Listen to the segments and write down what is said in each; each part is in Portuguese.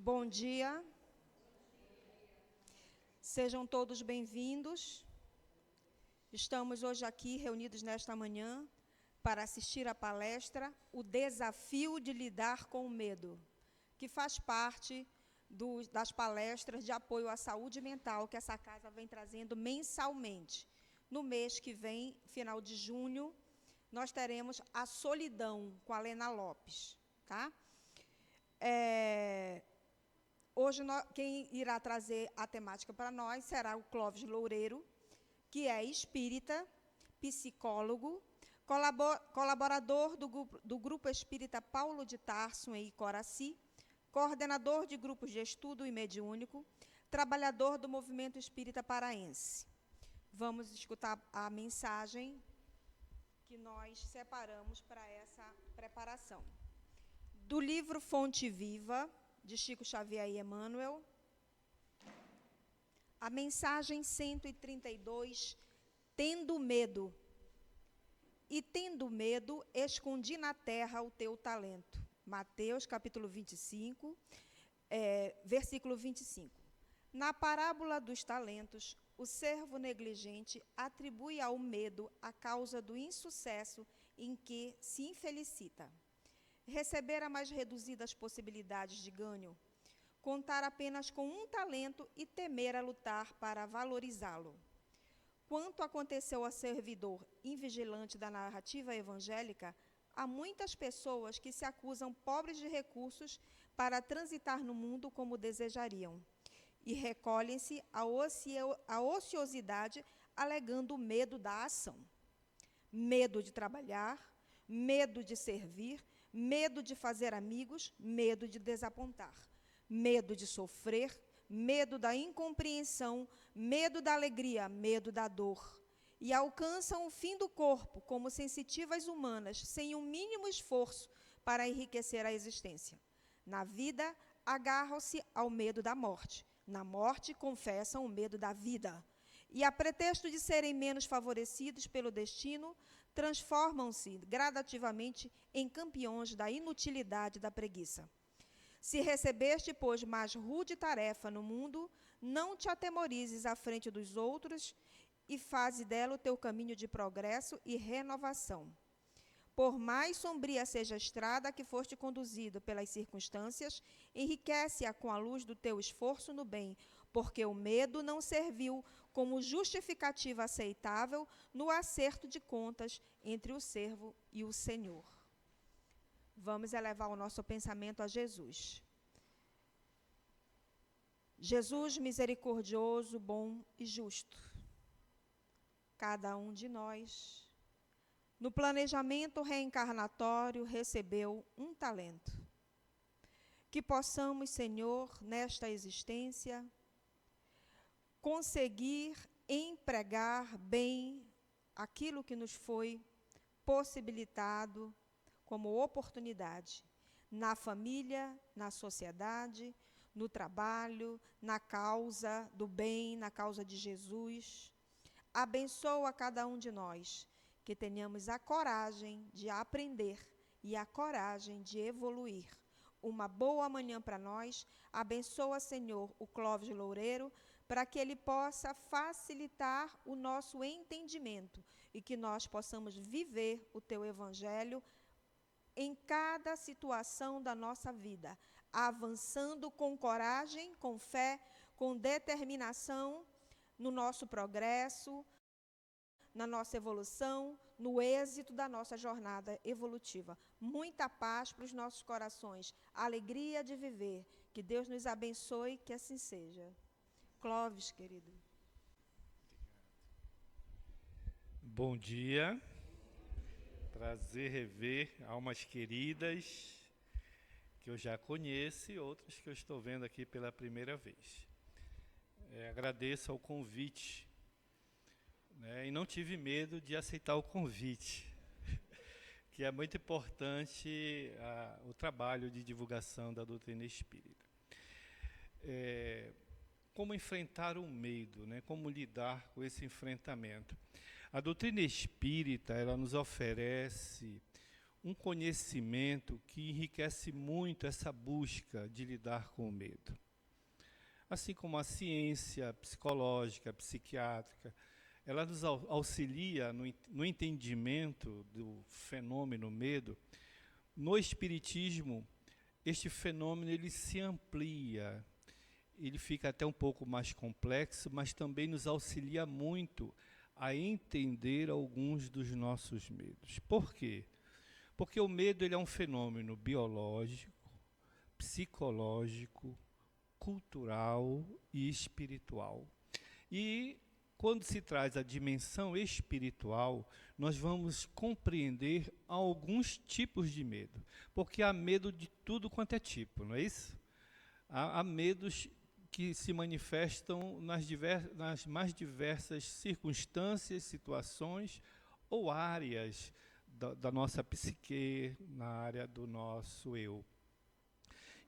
Bom dia. Sejam todos bem-vindos. Estamos hoje aqui reunidos nesta manhã para assistir à palestra O Desafio de Lidar com o Medo, que faz parte das palestras de apoio à saúde mental que essa casa vem trazendo mensalmente. No mês que vem, final de junho, nós teremos a solidão com a Lena Lopes, tá? Hoje, quem irá trazer a temática para nós será o Clóvis Loureiro, que é espírita, psicólogo, colaborador do Grupo Espírita Paulo de Tarso, em Icoraci, coordenador de grupos de estudo e mediúnico, trabalhador do Movimento Espírita Paraense. Vamos escutar a mensagem que nós separamos para essa preparação. Do livro Fonte Viva, de Chico Xavier e Emmanuel, a mensagem 132, Tendo medo. E tendo medo, escondi na terra o teu talento. Mateus, capítulo 25, versículo 25. Na parábola dos talentos, o servo negligente atribui ao medo a causa do insucesso em que se infelicita. Receber a mais reduzidas possibilidades de ganho, contar apenas com um talento e temer a lutar para valorizá-lo. Quanto aconteceu a servidor invigilante da narrativa evangélica, há muitas pessoas que se acusam pobres de recursos para transitar no mundo como desejariam, e recolhem-se à ociosidade alegando medo da ação. Medo de trabalhar, medo de servir, medo de fazer amigos, medo de desapontar, medo de sofrer, medo da incompreensão, medo da alegria, medo da dor. E alcançam o fim do corpo como sensitivas humanas, sem um mínimo esforço para enriquecer a existência. Na vida, agarram-se ao medo da morte. Na morte, confessam o medo da vida. E, a pretexto de serem menos favorecidos pelo destino, transformam-se gradativamente em campeões da inutilidade da preguiça. Se recebeste, pois, mais rude tarefa no mundo, não te atemorizes à frente dos outros e faze dela o teu caminho de progresso e renovação. Por mais sombria seja a estrada a que foste conduzido pelas circunstâncias, enriquece-a com a luz do teu esforço no bem, porque o medo não serviu como justificativa aceitável no acerto de contas entre o servo e o Senhor. Vamos elevar o nosso pensamento a Jesus. Jesus misericordioso, bom e justo. Cada um de nós, no planejamento reencarnatório, recebeu um talento. Que possamos, Senhor, nesta existência, conseguir empregar bem aquilo que nos foi possibilitado como oportunidade, na família, na sociedade, no trabalho, na causa do bem, na causa de Jesus. Abençoa cada um de nós, que tenhamos a coragem de aprender e a coragem de evoluir. Uma boa manhã para nós. Abençoa, Senhor, o Clóvis Loureiro, para que ele possa facilitar o nosso entendimento e que nós possamos viver o teu evangelho em cada situação da nossa vida, avançando com coragem, com fé, com determinação no nosso progresso, na nossa evolução, no êxito da nossa jornada evolutiva. Muita paz para os nossos corações, alegria de viver. Que Deus nos abençoe, que assim seja. Clóvis, querido. Bom dia. Prazer rever almas queridas que eu já conheço e outras que eu estou vendo aqui pela primeira vez. Agradeço ao convite, né, e não tive medo de aceitar o convite, que é muito importante o trabalho de divulgação da doutrina espírita. Como enfrentar o medo, né? Como lidar com esse enfrentamento. A doutrina espírita, ela nos oferece um conhecimento que enriquece muito essa busca de lidar com o medo. Assim como a ciência psicológica, psiquiátrica, ela nos auxilia no entendimento do fenômeno medo. No Espiritismo, este fenômeno ele se amplia, ele fica até um pouco mais complexo, mas também nos auxilia muito a entender alguns dos nossos medos. Por quê? Porque o medo ele é um fenômeno biológico, psicológico, cultural e espiritual. E quando se traz a dimensão espiritual, nós vamos compreender alguns tipos de medo, porque há medo de tudo quanto é tipo, não é isso? Há medos que se manifestam nas mais diversas circunstâncias, situações ou áreas da nossa psique, na área do nosso eu.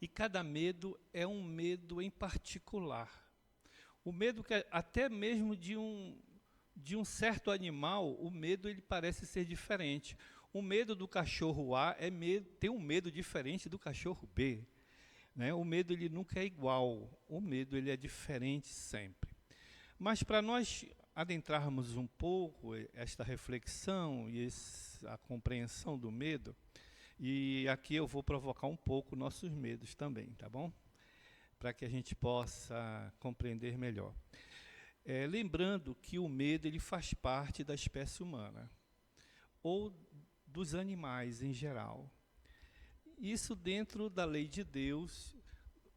E cada medo é um medo em particular. O medo que até mesmo de um certo animal, o medo ele parece ser diferente. O medo do cachorro A tem um medo diferente do cachorro B. Né? O medo ele nunca é igual, o medo ele é diferente sempre. Mas para nós adentrarmos um pouco esta reflexão e a compreensão do medo, e aqui eu vou provocar um pouco nossos medos também, tá bom? Para que a gente possa compreender melhor. Lembrando que o medo ele faz parte da espécie humana, ou dos animais em geral. Isso dentro da lei de Deus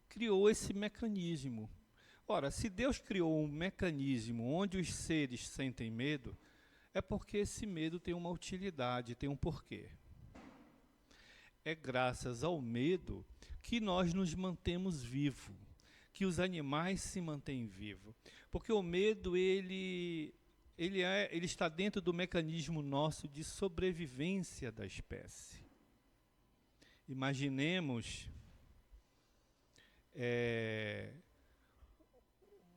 criou esse mecanismo. Ora, se Deus criou um mecanismo onde os seres sentem medo, é porque esse medo tem uma utilidade, tem um porquê. É graças ao medo que nós nos mantemos vivos, que os animais se mantêm vivos. Porque o medo, ele está dentro do mecanismo nosso de sobrevivência da espécie. Imaginemos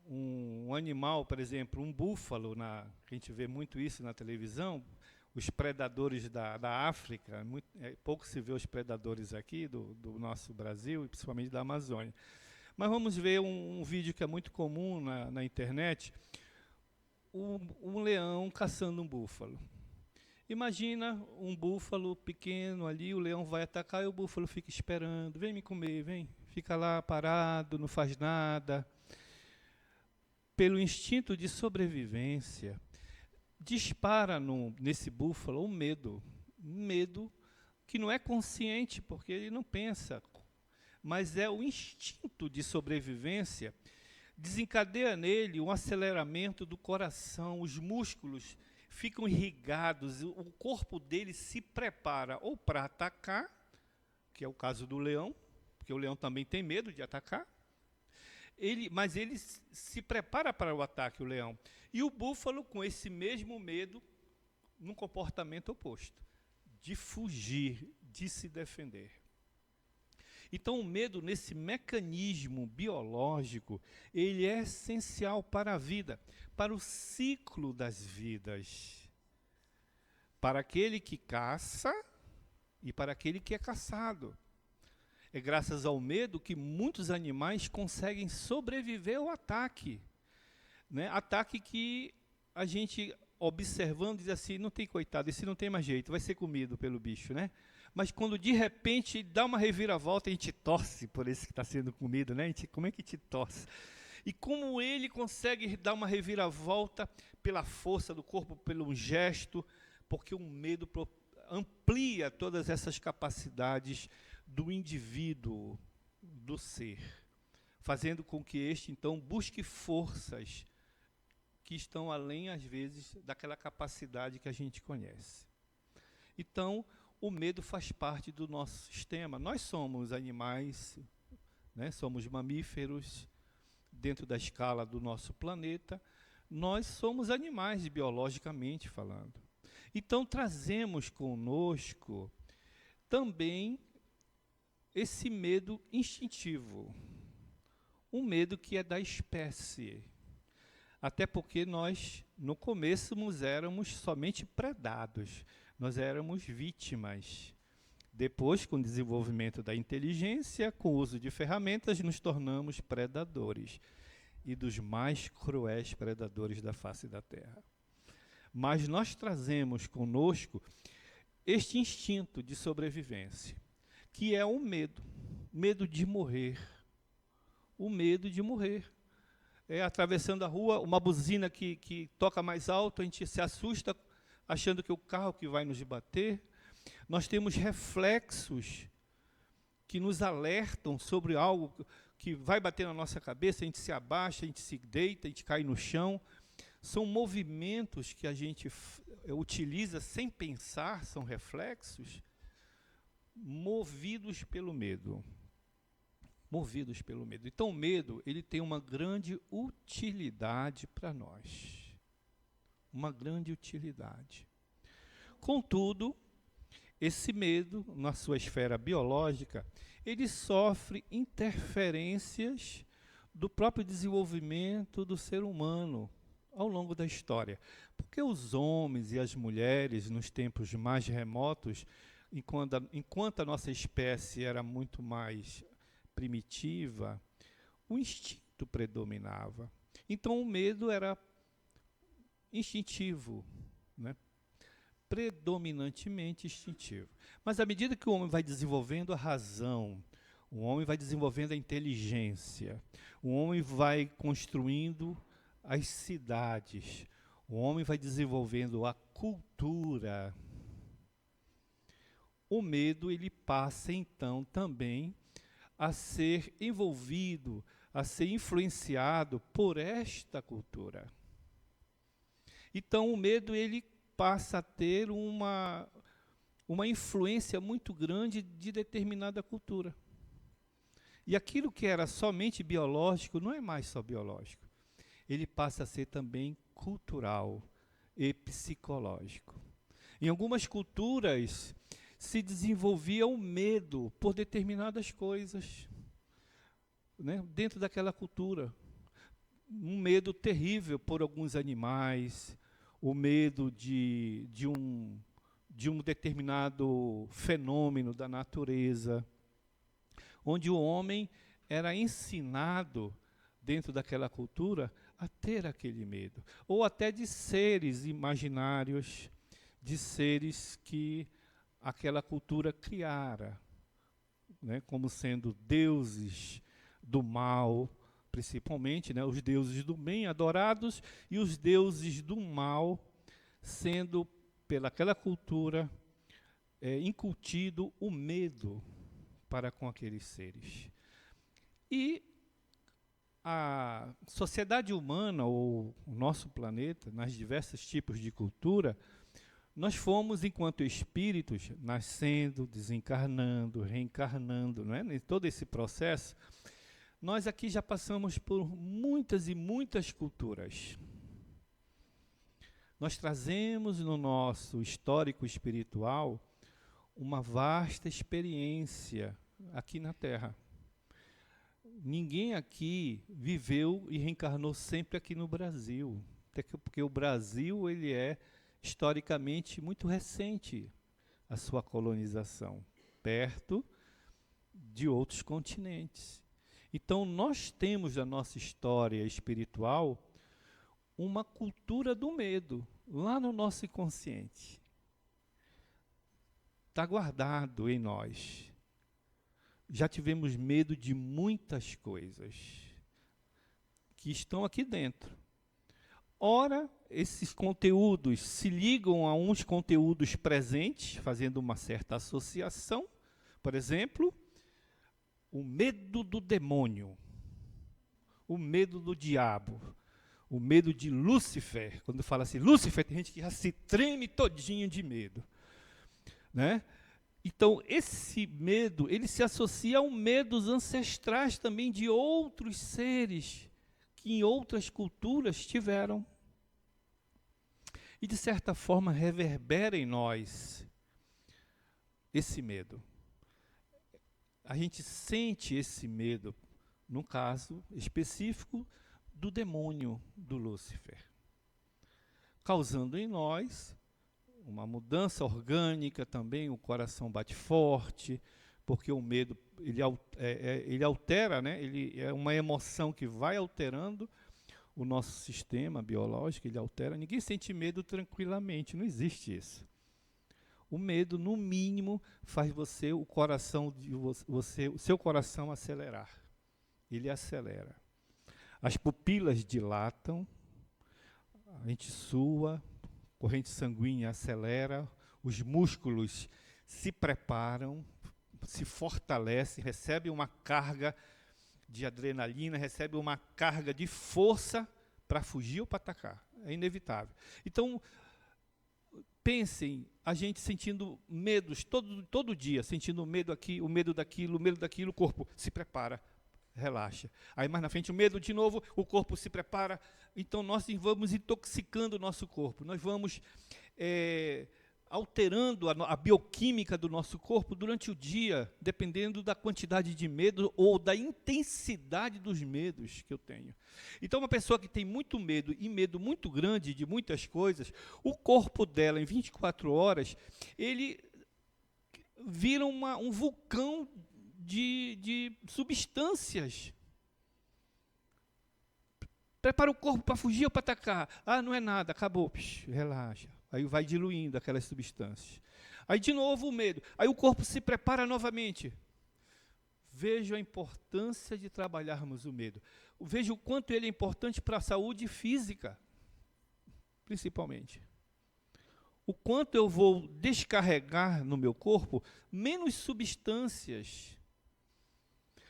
um animal, por exemplo, um búfalo, que a gente vê muito isso na televisão, os predadores da África, pouco se vê os predadores aqui do nosso Brasil, e principalmente da Amazônia. Mas vamos ver um vídeo que é muito comum na internet, um leão caçando um búfalo. Imagina um búfalo pequeno ali, o leão vai atacar e o búfalo fica esperando, vem me comer, vem. Fica lá parado, não faz nada. Pelo instinto de sobrevivência, dispara nesse búfalo um medo que não é consciente, porque ele não pensa, mas é o instinto de sobrevivência, desencadeia nele um aceleramento do coração, os músculos ficam irrigados, o corpo dele se prepara ou para atacar, que é o caso do leão, porque o leão também tem medo de atacar, mas ele se prepara para o ataque, o leão. E o búfalo, com esse mesmo medo, num comportamento oposto, de fugir, de se defender. Então, o medo, nesse mecanismo biológico, ele é essencial para a vida, para o ciclo das vidas. Para aquele que caça e para aquele que é caçado. É graças ao medo que muitos animais conseguem sobreviver ao ataque. Né? Ataque que a gente, observando, diz assim, não tem coitado, esse não tem mais jeito, vai ser comido pelo bicho, né? Mas quando de repente dá uma reviravolta, a gente torce por esse que está sendo comido, né? Como é que te torce? E como ele consegue dar uma reviravolta pela força do corpo, pelo gesto, porque o medo amplia todas essas capacidades do indivíduo, do ser, fazendo com que este, então, busque forças que estão além, às vezes, daquela capacidade que a gente conhece. Então, o medo faz parte do nosso sistema. Nós somos animais, né? Somos mamíferos, dentro da escala do nosso planeta. Nós somos animais, biologicamente falando. Então, trazemos conosco também esse medo instintivo, um medo que é da espécie. Até porque nós, no começo, éramos somente predados, nós éramos vítimas. Depois, com o desenvolvimento da inteligência, com o uso de ferramentas, nos tornamos predadores e dos mais cruéis predadores da face da terra. Mas nós trazemos conosco este instinto de sobrevivência, que é o medo de morrer. O medo de morrer. Atravessando a rua, uma buzina que toca mais alto, a gente se assusta, achando que é o carro que vai nos bater. Nós temos reflexos que nos alertam sobre algo que vai bater na nossa cabeça, a gente se abaixa, a gente se deita, a gente cai no chão. São movimentos que a gente utiliza sem pensar, são reflexos, movidos pelo medo. Movidos pelo medo. Então, o medo, ele tem uma grande utilidade para nós. Uma grande utilidade. Contudo, esse medo, na sua esfera biológica, ele sofre interferências do próprio desenvolvimento do ser humano ao longo da história. Porque os homens e as mulheres, nos tempos mais remotos, enquanto a nossa espécie era muito mais primitiva, o instinto predominava. Então, o medo era instintivo, né? Predominantemente instintivo. Mas à medida que o homem vai desenvolvendo a razão, o homem vai desenvolvendo a inteligência, o homem vai construindo as cidades, o homem vai desenvolvendo a cultura, o medo ele passa então também a ser envolvido, a ser influenciado por esta cultura. Então, o medo ele passa a ter uma influência muito grande de determinada cultura. E aquilo que era somente biológico não é mais só biológico. Ele passa a ser também cultural e psicológico. Em algumas culturas se desenvolvia o medo por determinadas coisas, né, dentro daquela cultura. Um medo terrível por alguns animais, o medo de um determinado fenômeno da natureza, onde o homem era ensinado, dentro daquela cultura, a ter aquele medo. Ou até de seres imaginários, de seres que aquela cultura criara, né, como sendo deuses do mal, principalmente, né, os deuses do bem adorados e os deuses do mal sendo, pelaquela cultura, incutido o medo para com aqueles seres. E a sociedade humana, ou o nosso planeta, nas diversos tipos de cultura, nós fomos, enquanto espíritos, nascendo, desencarnando, reencarnando, não é? Em todo esse processo, nós aqui já passamos por muitas e muitas culturas. Nós trazemos no nosso histórico espiritual uma vasta experiência aqui na Terra. Ninguém aqui viveu e reencarnou sempre aqui no Brasil, até porque o Brasil ele é historicamente muito recente a sua colonização, perto de outros continentes. Então, nós temos na nossa história espiritual uma cultura do medo, lá no nosso inconsciente. Está guardado em nós. Já tivemos medo de muitas coisas que estão aqui dentro. Ora, esses conteúdos se ligam a uns conteúdos presentes, fazendo uma certa associação. Por exemplo, o medo do demônio, o medo do diabo, o medo de Lúcifer. Quando fala assim, Lúcifer, tem gente que já se treme todinho de medo, né? Então, esse medo, ele se associa a medos ancestrais também de outros seres que em outras culturas tiveram. E, de certa forma, reverbera em nós esse medo. A gente sente esse medo, no caso específico, do demônio, do Lúcifer, causando em nós uma mudança orgânica também, o coração bate forte, porque o medo, ele altera, né? Ele é uma emoção que vai alterando o nosso sistema biológico, ele altera. Ninguém sente medo tranquilamente, não existe isso. O medo, no mínimo, faz o seu coração acelerar. Ele acelera. As pupilas dilatam, a gente sua, corrente sanguínea acelera, os músculos se preparam, se fortalecem, recebem uma carga de adrenalina, recebem uma carga de força para fugir ou para atacar. É inevitável. Então, pensem, a gente sentindo medos todo dia, sentindo medo aqui, o medo daquilo, o corpo se prepara, relaxa. Aí mais na frente o medo de novo, o corpo se prepara. Então nós vamos intoxicando o nosso corpo, nós vamos alterando a bioquímica do nosso corpo durante o dia, dependendo da quantidade de medo ou da intensidade dos medos que eu tenho. Então, uma pessoa que tem muito medo e medo muito grande de muitas coisas, o corpo dela, em 24 horas, ele vira um vulcão de substâncias. Prepara o corpo para fugir ou para atacar. Ah, não é nada, acabou. Psh, relaxa. Aí vai diluindo aquelas substâncias. Aí de novo o medo. Aí o corpo se prepara novamente. Vejo a importância de trabalharmos o medo. Vejo o quanto ele é importante para a saúde física, principalmente. O quanto eu vou descarregar no meu corpo menos substâncias.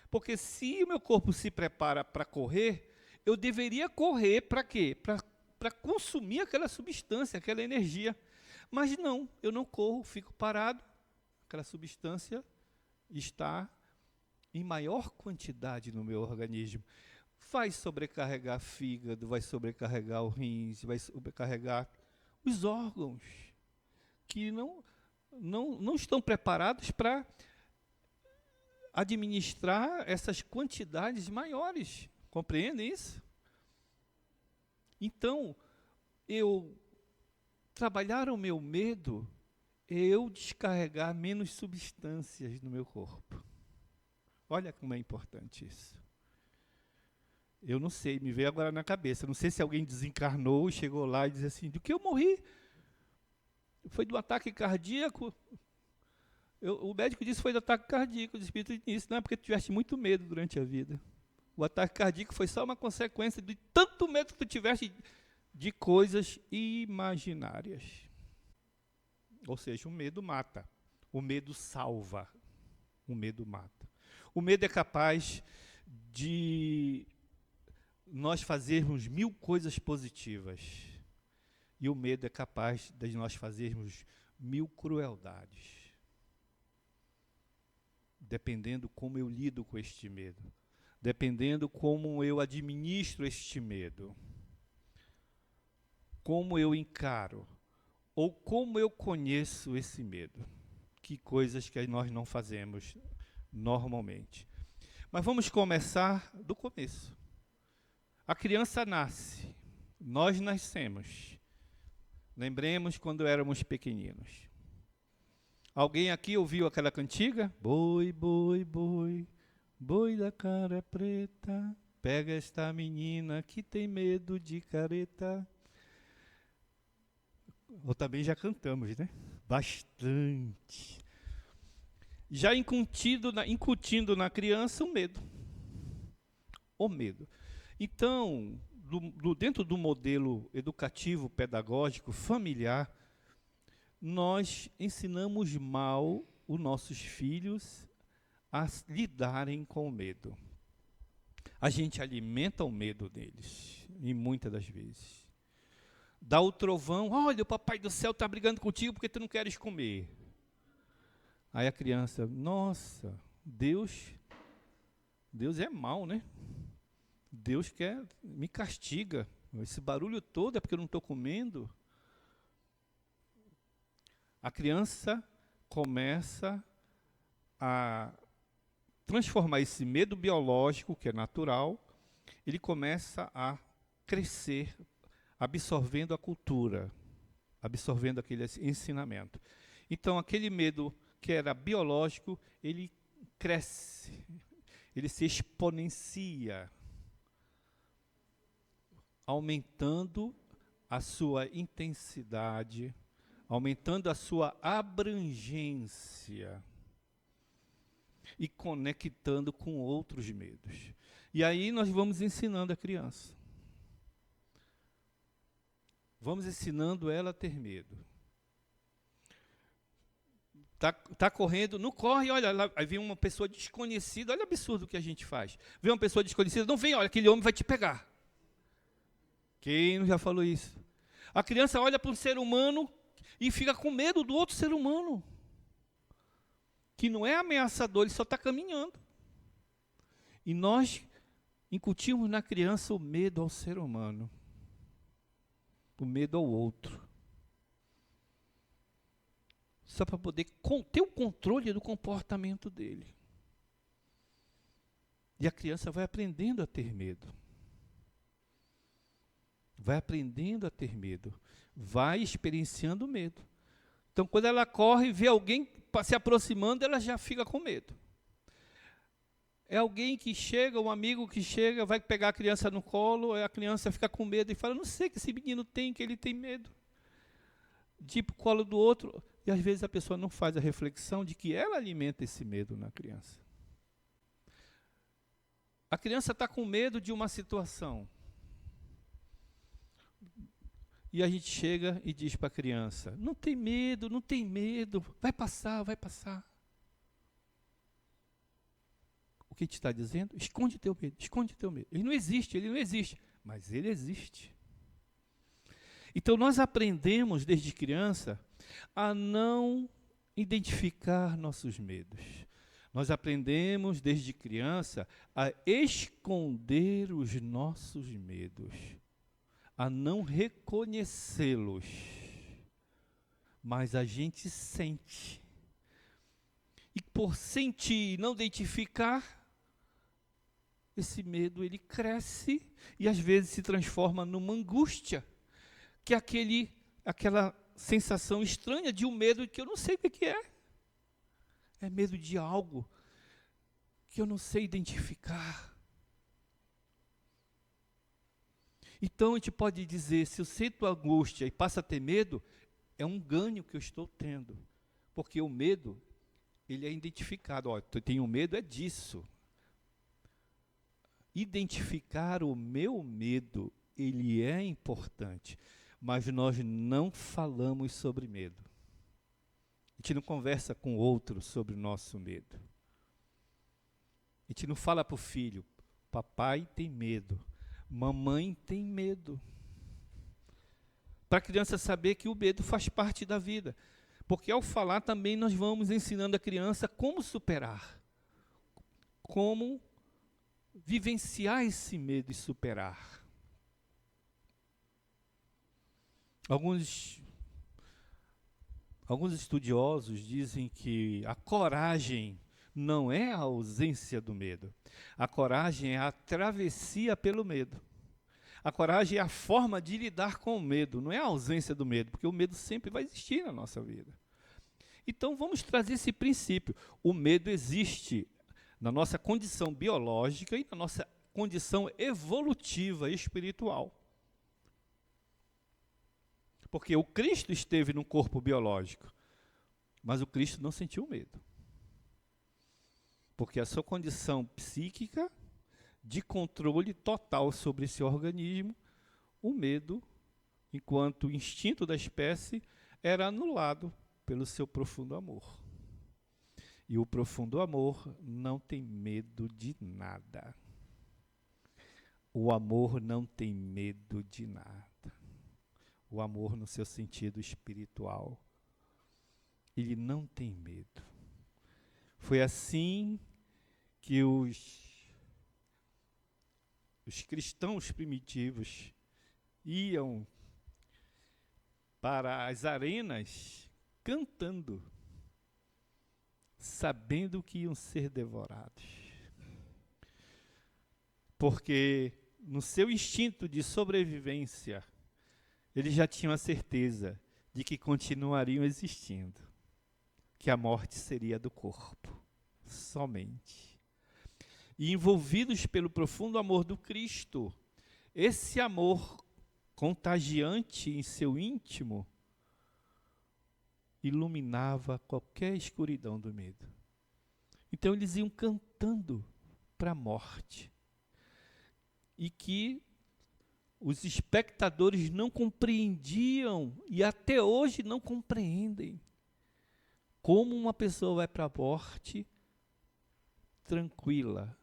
Porque se o meu corpo se prepara para correr, eu deveria correr para quê? Para consumir aquela substância, aquela energia. Mas não, eu não corro, fico parado. Aquela substância está em maior quantidade no meu organismo. Vai sobrecarregar fígado, vai sobrecarregar o rins, vai sobrecarregar os órgãos que não estão preparados para administrar essas quantidades maiores. Compreendem isso? Então, trabalhar o meu medo é eu descarregar menos substâncias no meu corpo. Olha como é importante isso. Eu não sei, me veio agora na cabeça. Não sei se alguém desencarnou e chegou lá e disse assim, do que eu morri? Foi do ataque cardíaco? O médico disse que foi do ataque cardíaco, o espírito disse, não é porque tu tiveste muito medo durante a vida. O ataque cardíaco foi só uma consequência de tanto medo que tu tiveste de coisas imaginárias. Ou seja, o medo mata. O medo salva. O medo mata. O medo é capaz de nós fazermos 1000 coisas positivas. E o medo é capaz de nós fazermos 1000 crueldades. Dependendo como eu lido com este medo. Dependendo como eu administro este medo. Como eu encaro. Ou como eu conheço esse medo. Que coisas que nós não fazemos normalmente. Mas vamos começar do começo. A criança nasce. Nós nascemos. Lembremos quando éramos pequeninos. Alguém aqui ouviu aquela cantiga? Boi, boi, boi, boi da cara preta, pega esta menina que tem medo de careta. Ou também já cantamos, né? Bastante. Já incutindo na criança o medo. O medo. Então, dentro do modelo educativo, pedagógico, familiar, nós ensinamos mal os nossos filhos a lidarem com o medo. A gente alimenta o medo deles, e muitas das vezes. Dá o trovão, olha, o papai do céu está brigando contigo porque tu não queres comer. Aí a criança, nossa, Deus é mau, né? Deus me castiga. Esse barulho todo é porque eu não estou comendo. A criança começa a transformar esse medo biológico, que é natural, ele começa a crescer, absorvendo a cultura. absorvendo aquele ensinamento. Então, aquele medo que era biológico, ele cresce, ele se exponencia, aumentando a sua intensidade, aumentando a sua abrangência e conectando com outros medos. E aí nós vamos ensinando a criança. Vamos ensinando ela a ter medo. Tá correndo, não corre, olha, lá, aí vem uma pessoa desconhecida, olha o absurdo que a gente faz. Vem uma pessoa desconhecida, não vem, olha, aquele homem vai te pegar. Quem não já falou isso? A criança olha para um ser humano e fica com medo do outro ser humano, que não é ameaçador, ele só está caminhando. E nós incutimos na criança o medo ao ser humano, o medo ao outro, só para poder ter o controle do comportamento dele. E a criança vai aprendendo a ter medo. Vai aprendendo a ter medo. Vai experienciando medo. Então, quando ela corre e vê alguém se aproximando, ela já fica com medo. É alguém que chega, um amigo que chega, vai pegar a criança no colo, a criança fica com medo e fala, não sei o que esse menino tem, que ele tem medo. De ir para o colo do outro. E às vezes a pessoa não faz a reflexão de que ela alimenta esse medo na criança. A criança está com medo de uma situação. E a gente chega e diz para a criança, não tem medo, vai passar, vai passar. O que a gente está dizendo? Esconde teu medo, esconde teu medo. Ele não existe, mas ele existe. Então nós aprendemos desde criança a não identificar nossos medos. Nós aprendemos desde criança a esconder os nossos medos, a não reconhecê-los. Mas a gente sente. E por sentir e não identificar, esse medo ele cresce e às vezes se transforma numa angústia, que é aquela sensação estranha de um medo que eu não sei o que é. É medo de algo que eu não sei identificar. Então a gente pode dizer, se eu sinto angústia e passo a ter medo, é um ganho que eu estou tendo. Porque o medo, ele é identificado. Ó, eu tenho medo é disso. Identificar o meu medo, ele é importante. Mas nós não falamos sobre medo. A gente não conversa com outro sobre o nosso medo. A gente não fala para o filho, papai tem medo, mamãe tem medo. Para a criança saber que o medo faz parte da vida. Porque ao falar também nós vamos ensinando a criança como superar. Como vivenciar esse medo e superar. Alguns estudiosos dizem que a coragem não é a ausência do medo. A coragem é a travessia pelo medo. A coragem é a forma de lidar com o medo, não é a ausência do medo, porque o medo sempre vai existir na nossa vida. Então vamos trazer esse princípio. O medo existe na nossa condição biológica e na nossa condição evolutiva espiritual. Porque o Cristo esteve no corpo biológico, mas o Cristo não sentiu medo. Porque a sua condição psíquica, de controle total sobre esse organismo, o medo, enquanto instinto da espécie, era anulado pelo seu profundo amor. E o profundo amor não tem medo de nada. O amor não tem medo de nada. O amor no seu sentido espiritual. Ele não tem medo. Foi assim que os cristãos primitivos iam para as arenas cantando, sabendo que iam ser devorados. Porque no seu instinto de sobrevivência, eles já tinham a certeza de que continuariam existindo, que a morte seria do corpo, somente. E envolvidos pelo profundo amor do Cristo, esse amor contagiante em seu íntimo iluminava qualquer escuridão do medo. Então eles iam cantando para a morte. E que os espectadores não compreendiam, e até hoje não compreendem, como uma pessoa vai para a morte tranquila,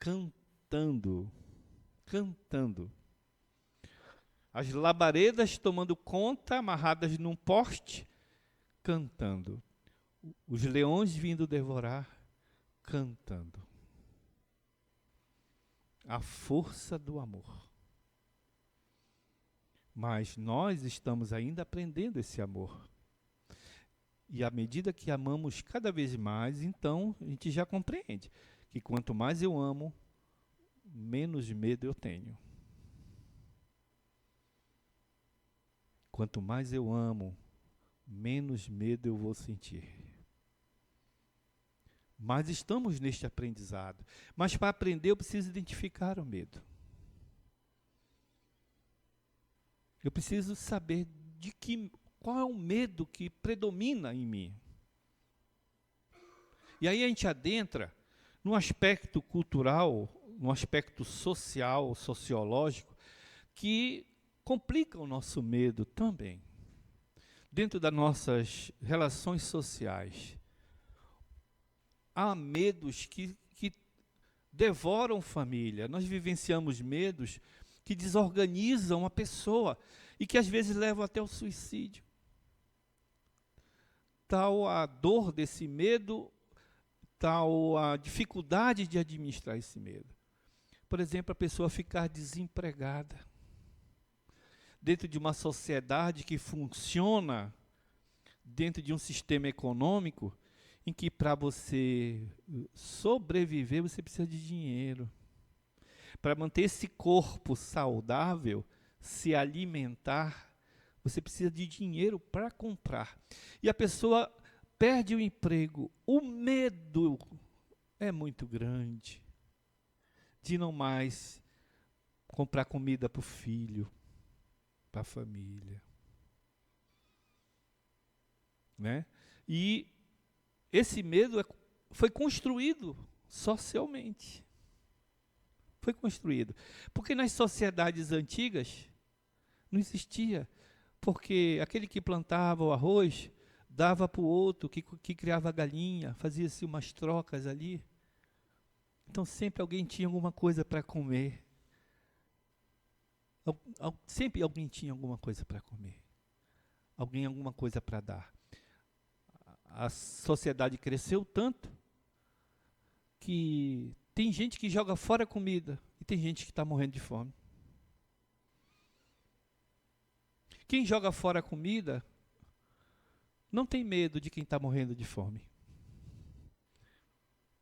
cantando. As labaredas tomando conta, amarradas num poste, cantando. Os leões vindo devorar, cantando. A força do amor. Mas nós estamos ainda aprendendo esse amor. E à medida que amamos cada vez mais, então a gente já compreende que quanto mais eu amo, menos medo eu tenho. Quanto mais eu amo, menos medo eu vou sentir. Mas estamos neste aprendizado. Mas para aprender eu preciso identificar o medo. Eu preciso saber qual é o medo que predomina em mim. E aí a gente adentra num aspecto cultural, num aspecto social, sociológico, que complica o nosso medo também. Dentro das nossas relações sociais, há medos que devoram família. Nós vivenciamos medos que desorganizam a pessoa e que às vezes levam até o suicídio. Tal a dor desse medo, tal a dificuldade de administrar esse medo. Por exemplo, a pessoa ficar desempregada. Dentro de uma sociedade que funciona, dentro de um sistema econômico, em que para você sobreviver, você precisa de dinheiro. Para manter esse corpo saudável, se alimentar, você precisa de dinheiro para comprar. E a pessoa perde o emprego. O medo é muito grande de não mais comprar comida para o filho, para a família. Né? E esse medo foi construído socialmente. Foi construído. Porque nas sociedades antigas não existia. Porque aquele que plantava o arroz dava para o outro que criava galinha, fazia-se umas trocas ali. Então sempre alguém tinha alguma coisa para comer. Sempre alguém tinha alguma coisa para comer. Alguém alguma coisa para dar. A sociedade cresceu tanto que tem gente que joga fora a comida e tem gente que está morrendo de fome. Quem joga fora a comida não tem medo de quem está morrendo de fome.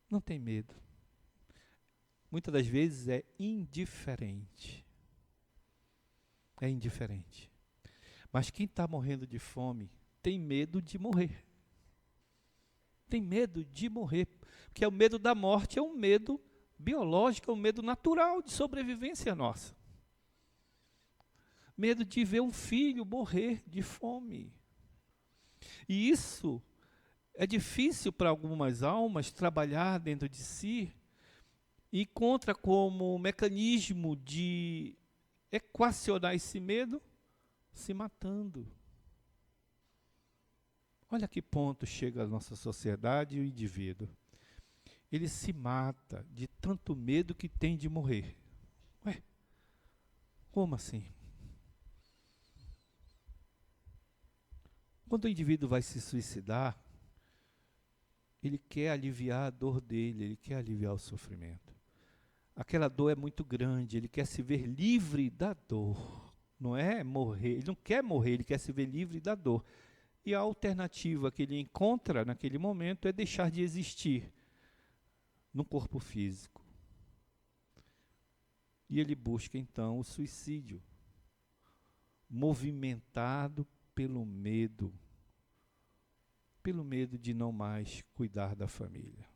Não tem medo. Muitas das vezes é indiferente. É indiferente. Mas quem está morrendo de fome tem medo de morrer. Tem medo de morrer. Porque o medo da morte é um medo biológico, é um medo natural de sobrevivência nossa. Medo de ver um filho morrer de fome. E isso é difícil para algumas almas trabalhar dentro de si e encontra como mecanismo de equacionar esse medo se matando. Olha que ponto chega a nossa sociedade e o indivíduo. Ele se mata de tanto medo que tem de morrer. Ué, como assim? Quando o indivíduo vai se suicidar, ele quer aliviar a dor dele, ele quer aliviar o sofrimento. Aquela dor é muito grande, ele quer se ver livre da dor. Não é morrer, ele não quer morrer, ele quer se ver livre da dor. E a alternativa que ele encontra naquele momento é deixar de existir no corpo físico. E ele busca então o suicídio, movimentado pelo medo de não mais cuidar da família.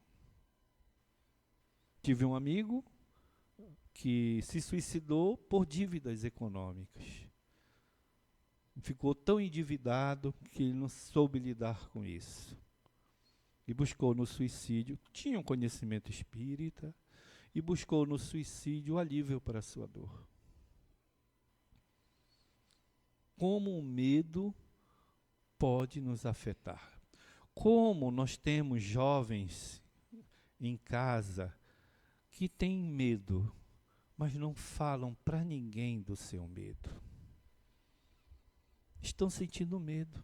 Tive um amigo que se suicidou por dívidas econômicas. Ficou tão endividado que ele não soube lidar com isso. E buscou no suicídio, tinha um conhecimento espírita, e buscou no suicídio o alívio para a sua dor. Como o medo pode nos afetar. Como nós temos jovens em casa que têm medo, mas não falam para ninguém do seu medo. Estão sentindo medo.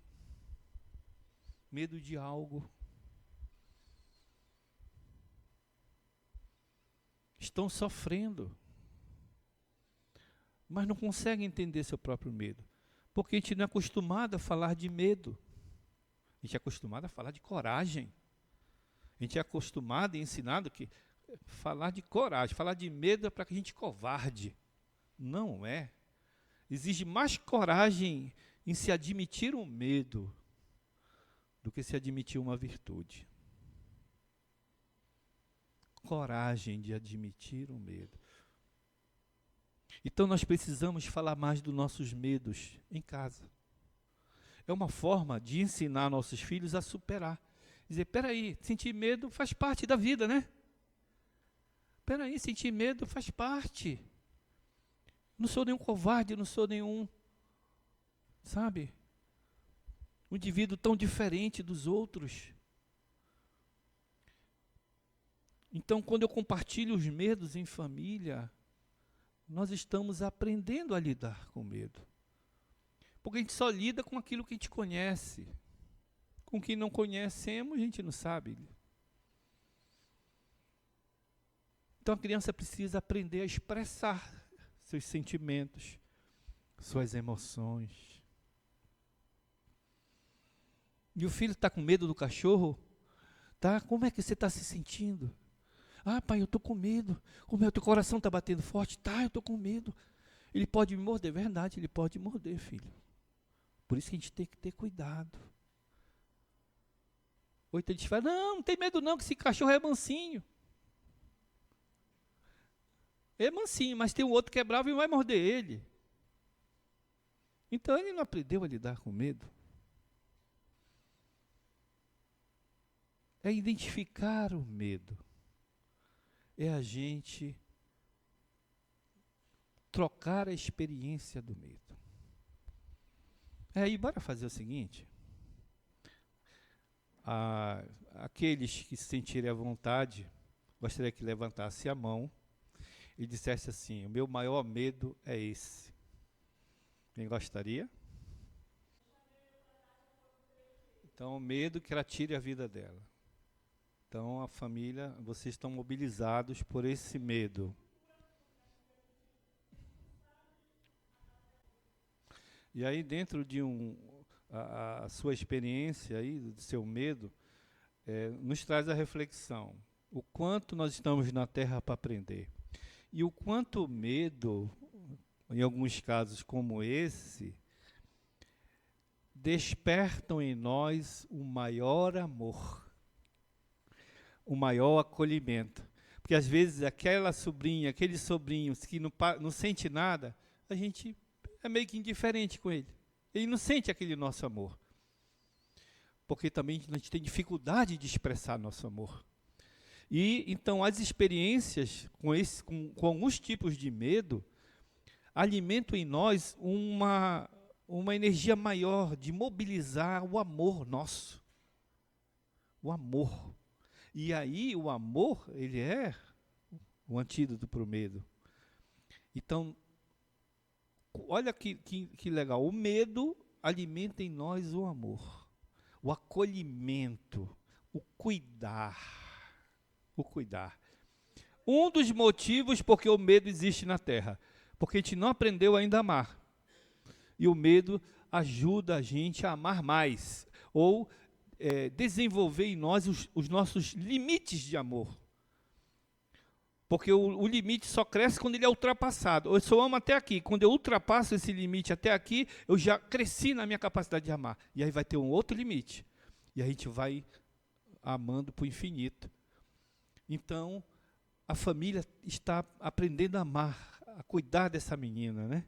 Medo de algo. Estão sofrendo. Mas não conseguem entender seu próprio medo. Porque a gente não é acostumado a falar de medo. A gente é acostumado a falar de coragem. A gente é acostumado e ensinado que falar de coragem, falar de medo é para que a gente covarde. Não é. Exige mais coragem em se admitir um medo do que se admitir uma virtude. Coragem de admitir um medo. Então nós precisamos falar mais dos nossos medos em casa. É uma forma de ensinar nossos filhos a superar. Dizer, peraí, sentir medo faz parte da vida, né? Peraí, sentir medo faz parte. Não sou nenhum covarde, não sou nenhum, sabe? Um indivíduo tão diferente dos outros. Então, quando eu compartilho os medos em família, nós estamos aprendendo a lidar com medo. Porque a gente só lida com aquilo que a gente conhece. Com quem não conhecemos, a gente não sabe. Então a criança precisa aprender a expressar seus sentimentos, suas emoções. E o filho está com medo do cachorro? Tá? Como é que você está se sentindo? Ah, pai, eu estou com medo. O meu teu coração está batendo forte? Tá, eu estou com medo. Ele pode me morder? Verdade, ele pode morder, filho. Por isso que a gente tem que ter cuidado. Ou então a gente fala, não tem medo não, que esse cachorro é mansinho. É mansinho, mas tem um outro que é bravo e vai morder ele. Então ele não aprendeu a lidar com medo. É identificar o medo. É a gente trocar a experiência do medo. Aí, bora fazer o seguinte. Aqueles que se sentirem à vontade, gostaria que levantasse a mão e dissesse assim, o meu maior medo é esse. Quem gostaria? Então, o medo que ela tire a vida dela. Então, a família, vocês estão mobilizados por esse medo. E aí, dentro de a sua experiência, aí, do seu medo, nos traz a reflexão. O quanto nós estamos na Terra para aprender. E o quanto o medo, em alguns casos como esse, despertam em nós o maior amor, o maior acolhimento. Porque às vezes aquela sobrinha, aquele sobrinho que não sente nada, a gente é meio que indiferente com ele. Ele não sente aquele nosso amor. Porque também a gente tem dificuldade de expressar nosso amor. E então as experiências com alguns tipos de medo alimentam em nós uma energia maior de mobilizar o amor nosso. O amor. E aí o amor, ele é o antídoto para o medo. Então, olha que legal. O medo alimenta em nós o amor. O acolhimento. O cuidar. O cuidar. Um dos motivos porque o medo existe na Terra. Porque a gente não aprendeu ainda a amar. E o medo ajuda a gente a amar mais. Ou desenvolver em nós os nossos limites de amor. Porque o limite só cresce quando ele é ultrapassado. Eu só amo até aqui. Quando eu ultrapasso esse limite até aqui, eu já cresci na minha capacidade de amar. E aí vai ter um outro limite. E a gente vai amando para o infinito. Então, a família está aprendendo a amar, a cuidar dessa menina, né?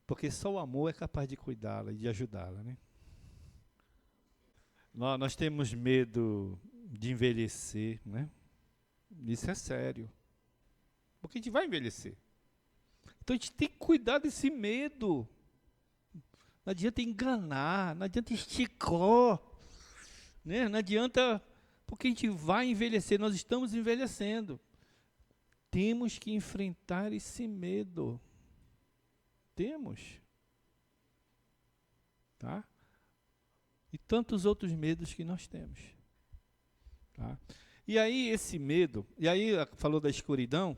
Porque só o amor é capaz de cuidá-la e de ajudá-la, né? Nós temos medo de envelhecer, né? Isso é sério. Porque a gente vai envelhecer. Então a gente tem que cuidar desse medo. Não adianta enganar, não adianta esticar, né? Não adianta, porque a gente vai envelhecer, nós estamos envelhecendo. Temos que enfrentar esse medo. Temos. Tá? E tantos outros medos que nós temos. Tá? E aí esse medo, e aí falou da escuridão,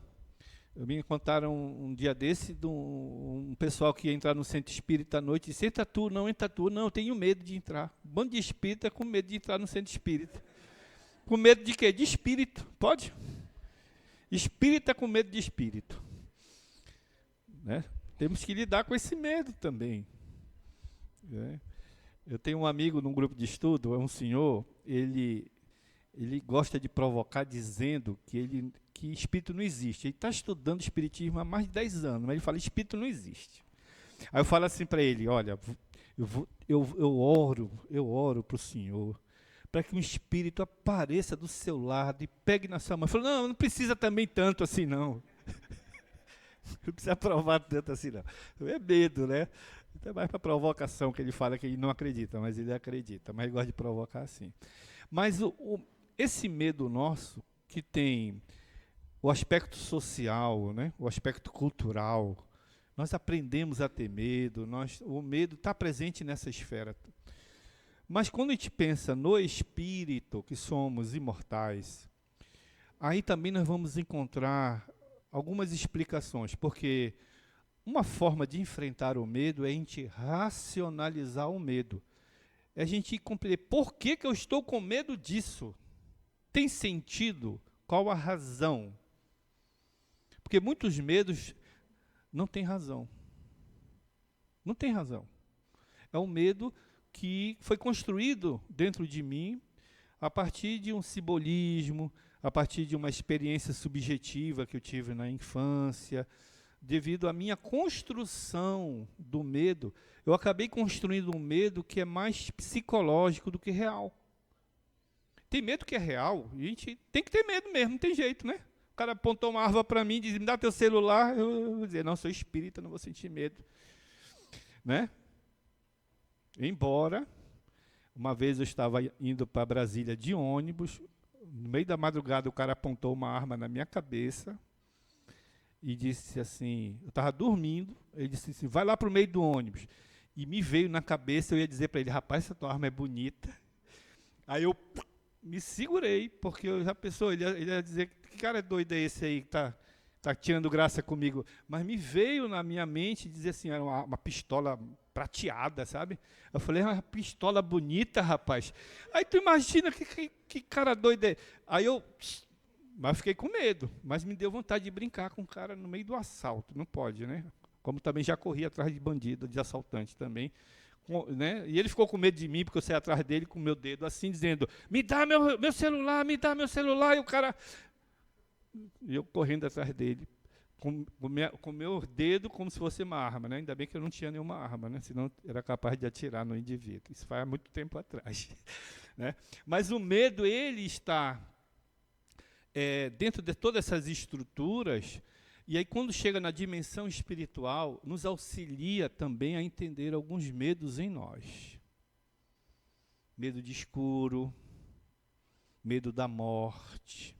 me contaram um dia desse de um pessoal que ia entrar no centro espírita à noite e disse, entra tu, não, eu tenho medo de entrar. Um bando de espírita com medo de entrar no centro espírita. Com medo de quê? De espírito, pode? Espírita com medo de espírito. Né? Temos que lidar com esse medo também. Né? Eu tenho um amigo num grupo de estudo, é um senhor, ele gosta de provocar dizendo que espírito não existe. Ele está estudando espiritismo há mais de 10 anos, mas ele fala, espírito não existe. Aí eu falo assim para ele, olha, eu oro para o senhor, para que um espírito apareça do seu lado e pegue na sua mão. Ele falou, não precisa também tanto assim não. Não precisa provar tanto assim não. É medo, né? Então é mais para provocação que ele fala que ele não acredita, mas ele acredita, mas ele gosta de provocar assim. Mas esse medo nosso, que tem o aspecto social, né, o aspecto cultural, nós aprendemos a ter medo, o medo está presente nessa esfera. Mas quando a gente pensa no espírito, que somos imortais, aí também nós vamos encontrar algumas explicações, porque uma forma de enfrentar o medo é a gente racionalizar o medo. É a gente compreender por que eu estou com medo disso. Tem sentido? Qual a razão? Porque muitos medos não têm razão. Não tem razão. É um medo que foi construído dentro de mim a partir de um simbolismo, a partir de uma experiência subjetiva que eu tive na infância. Devido à minha construção do medo, eu acabei construindo um medo que é mais psicológico do que real. Tem medo que é real, e a gente tem que ter medo mesmo, não tem jeito, né? O cara apontou uma arma para mim e disse, me dá teu celular, eu vou dizer, não, sou espírita, não vou sentir medo. Né? Embora, uma vez eu estava indo para Brasília de ônibus, no meio da madrugada o cara apontou uma arma na minha cabeça, e disse assim, eu estava dormindo, ele disse assim, vai lá para o meio do ônibus. E me veio na cabeça, eu ia dizer para ele, rapaz, essa tua arma é bonita. Aí eu me segurei, porque eu já pensou, ele ia dizer, que cara doido é esse aí que tá tirando graça comigo? Mas me veio na minha mente dizer assim, era uma pistola prateada, sabe? Eu falei, uma pistola bonita, rapaz. Aí tu imagina que cara doido é. Aí mas fiquei com medo, mas me deu vontade de brincar com o cara no meio do assalto. Não pode, né? Como também já corri atrás de bandido, de assaltante também. Né? E ele ficou com medo de mim, porque eu saí atrás dele com o meu dedo assim, dizendo, me dá meu celular, me dá meu celular. E o cara... E eu correndo atrás dele, com o meu dedo como se fosse uma arma. Né? Ainda bem que eu não tinha nenhuma arma, né? Senão era capaz de atirar no indivíduo. Isso faz muito tempo atrás. Né? Mas o medo, ele está... dentro de todas essas estruturas, e aí quando chega na dimensão espiritual, nos auxilia também a entender alguns medos em nós. Medo de escuro, medo da morte,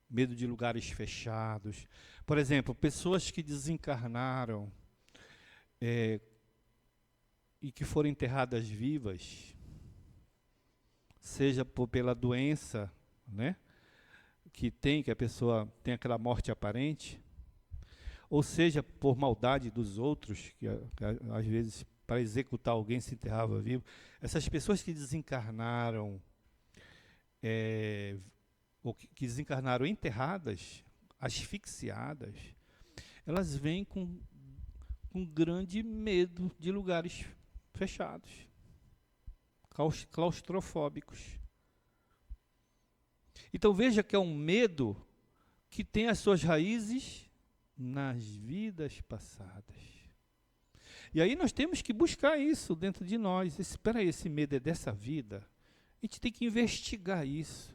medo de lugares fechados. Por exemplo, pessoas que desencarnaram e que foram enterradas vivas, seja pela doença, né? Que a pessoa tem aquela morte aparente, ou seja, por maldade dos outros, que às vezes para executar alguém se enterrava vivo. Essas pessoas que desencarnaram ou que desencarnaram enterradas, asfixiadas, elas vêm com grande medo de lugares fechados, claustrofóbicos. Então veja que é um medo que tem as suas raízes nas vidas passadas. E aí nós temos que buscar isso dentro de nós. Espera aí, esse medo é dessa vida? A gente tem que investigar isso,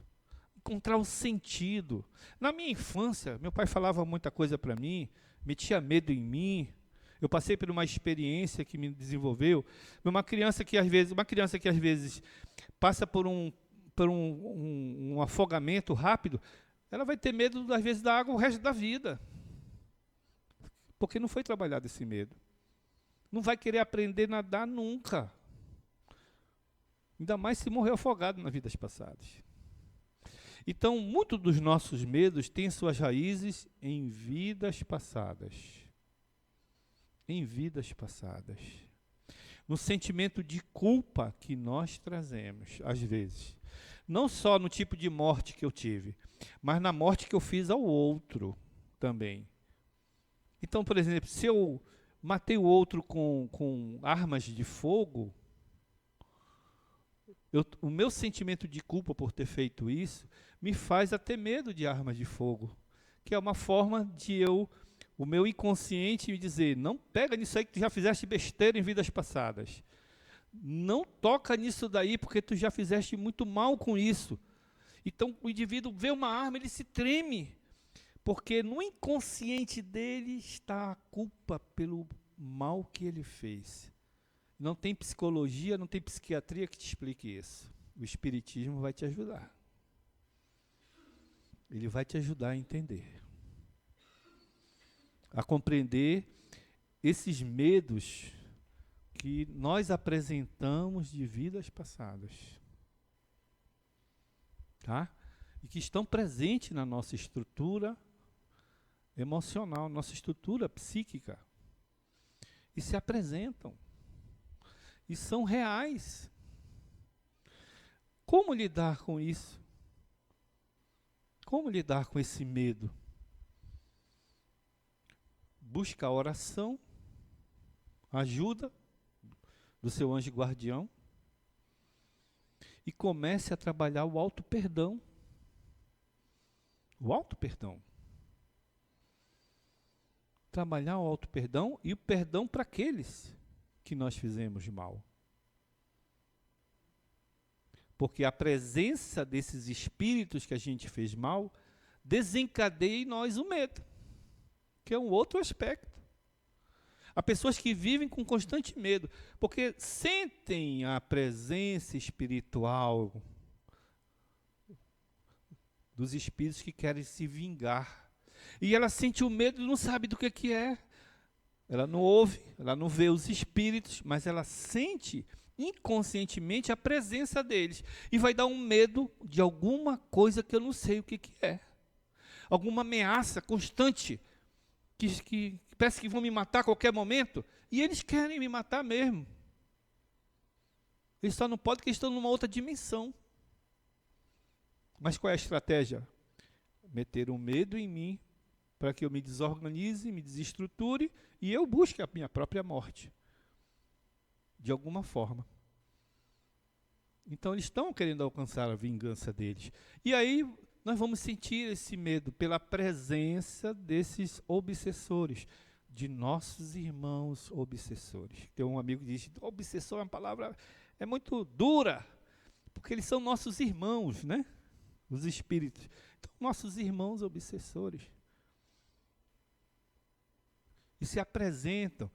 encontrar o sentido. Na minha infância, meu pai falava muita coisa para mim, metia medo em mim. Eu passei por uma experiência que me desenvolveu. Uma criança que às vezes passa por um afogamento rápido, ela vai ter medo, às vezes, da água o resto da vida. Porque não foi trabalhado esse medo. Não vai querer aprender a nadar nunca. Ainda mais se morreu afogado nas vidas passadas. Então, muitos dos nossos medos têm suas raízes em vidas passadas. Em vidas passadas. No sentimento de culpa que nós trazemos, às vezes. Não só no tipo de morte que eu tive, mas na morte que eu fiz ao outro também. Então, por exemplo, se eu matei o outro com armas de fogo, o meu sentimento de culpa por ter feito isso me faz a ter medo de armas de fogo, que é uma forma de o meu inconsciente me dizer, não pega nisso aí que tu já fizeste besteira em vidas passadas. Não toca nisso daí, porque tu já fizeste muito mal com isso. Então, o indivíduo vê uma arma, ele se treme, porque no inconsciente dele está a culpa pelo mal que ele fez. Não tem psicologia, não tem psiquiatria que te explique isso. O Espiritismo vai te ajudar. Ele vai te ajudar a entender. A compreender esses medos que nós apresentamos de vidas passadas. Tá? E que estão presentes na nossa estrutura emocional, nossa estrutura psíquica. E se apresentam. E são reais. Como lidar com isso? Como lidar com esse medo? Busca a oração, ajuda do seu anjo guardião e comece a trabalhar o auto-perdão. O auto-perdão. Trabalhar o auto-perdão e o perdão para aqueles que nós fizemos mal. Porque a presença desses espíritos que a gente fez mal desencadeia em nós o medo, que é um outro aspecto. Há pessoas que vivem com constante medo, porque sentem a presença espiritual dos espíritos que querem se vingar. E ela sente o medo e não sabe do que é. Ela não ouve, ela não vê os espíritos, mas ela sente inconscientemente a presença deles. E vai dar um medo de alguma coisa que eu não sei o que é. Alguma ameaça constante, que parece que vão me matar a qualquer momento, e eles querem me matar mesmo. Eles só não podem porque estão numa outra dimensão. Mas qual é a estratégia? Meter um medo em mim, para que eu me desorganize, me desestruture, e eu busque a minha própria morte. De alguma forma. Então eles estão querendo alcançar a vingança deles. E aí nós vamos sentir esse medo pela presença desses obsessores, de nossos irmãos obsessores. Tem um amigo que diz, obsessor é uma palavra, é muito dura, porque eles são nossos irmãos, né? Os espíritos. Então, nossos irmãos obsessores. E se apresentam,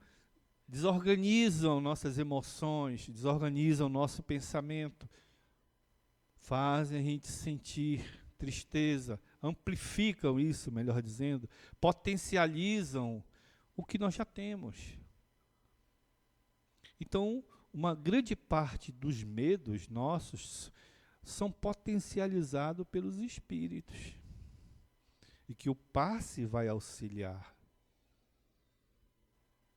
desorganizam nossas emoções, desorganizam nosso pensamento, fazem a gente sentir tristeza, amplificam isso, melhor dizendo, potencializam o que nós já temos. Então, uma grande parte dos medos nossos são potencializados pelos espíritos. E que o passe vai auxiliar.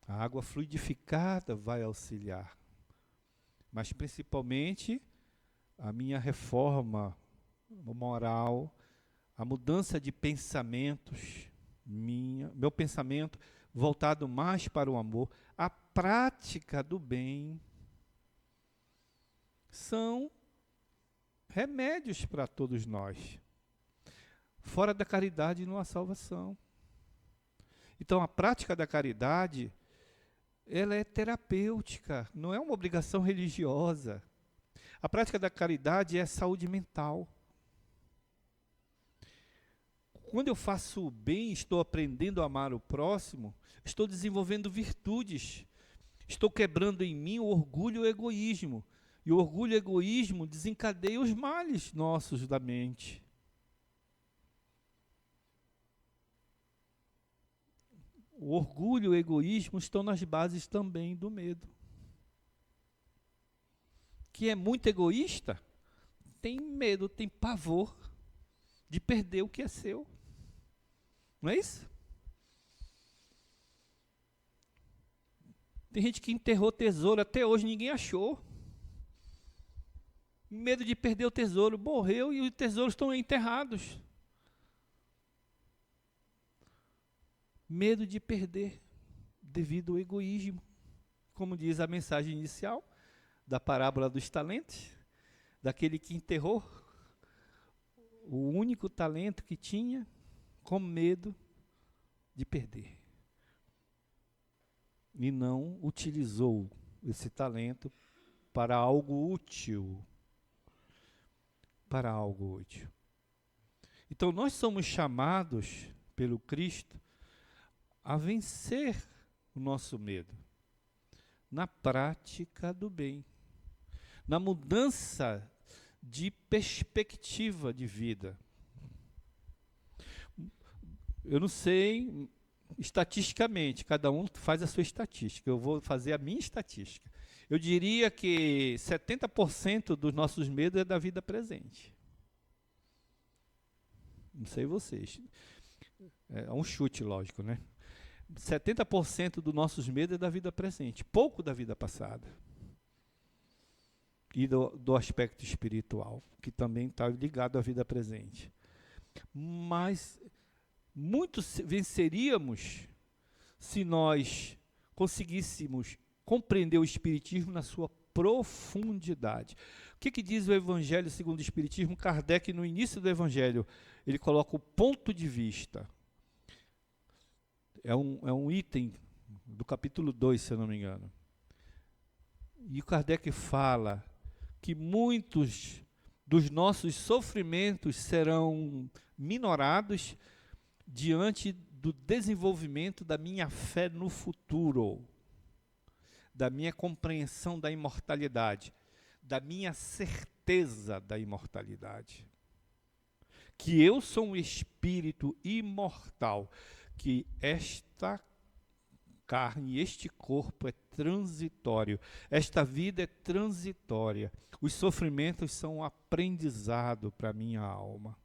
A água fluidificada vai auxiliar. Mas, principalmente, a minha reforma moral, a mudança de pensamentos, meu pensamento voltado mais para o amor, a prática do bem, são remédios para todos nós. Fora da caridade não há salvação. Então, a prática da caridade, ela é terapêutica, não é uma obrigação religiosa. A prática da caridade é saúde mental. Quando eu faço o bem, estou aprendendo a amar o próximo, estou desenvolvendo virtudes, estou quebrando em mim o orgulho e o egoísmo. E o orgulho e o egoísmo desencadeiam os males nossos da mente. O orgulho e o egoísmo estão nas bases também do medo. Quem é muito egoísta tem medo, tem pavor de perder o que é seu. Não é isso? Tem gente que enterrou tesouro, até hoje ninguém achou. Medo de perder o tesouro, morreu e os tesouros estão enterrados. Medo de perder, devido ao egoísmo. Como diz a mensagem inicial da parábola dos talentos, daquele que enterrou o único talento que tinha, com medo de perder. E não utilizou esse talento para algo útil. Para algo útil. Então, nós somos chamados pelo Cristo a vencer o nosso medo na prática do bem, na mudança de perspectiva de vida. Eu não sei, estatisticamente, cada um faz a sua estatística, eu vou fazer a minha estatística. Eu diria que 70% dos nossos medos é da vida presente. Não sei vocês. É um chute, lógico, né? 70% dos nossos medos é da vida presente, pouco da vida passada. E do aspecto espiritual, que também está ligado à vida presente. Mas muito venceríamos se nós conseguíssemos compreender o Espiritismo na sua profundidade. O que diz o Evangelho segundo o Espiritismo? Kardec, no início do Evangelho, ele coloca o ponto de vista. É um item do capítulo 2, se eu não me engano. E o Kardec fala que muitos dos nossos sofrimentos serão minorados diante do desenvolvimento da minha fé no futuro, da minha compreensão da imortalidade, da minha certeza da imortalidade. Que eu sou um espírito imortal, que esta carne, este corpo é transitório, esta vida é transitória, os sofrimentos são um aprendizado para a minha alma.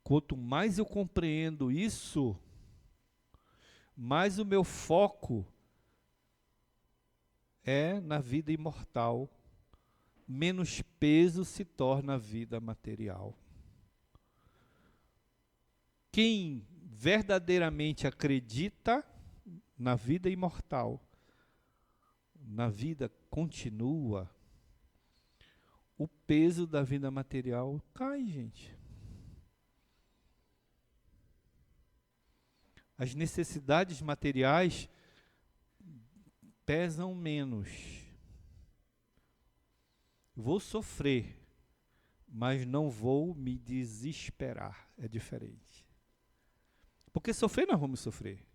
Quanto mais eu compreendo isso, mais o meu foco é na vida imortal, menos peso se torna a vida material. Quem verdadeiramente acredita na vida imortal, na vida continua, o peso da vida material cai, gente. As necessidades materiais pesam menos. Vou sofrer, mas não vou me desesperar. É diferente. Porque sofrer nós vamos sofrer.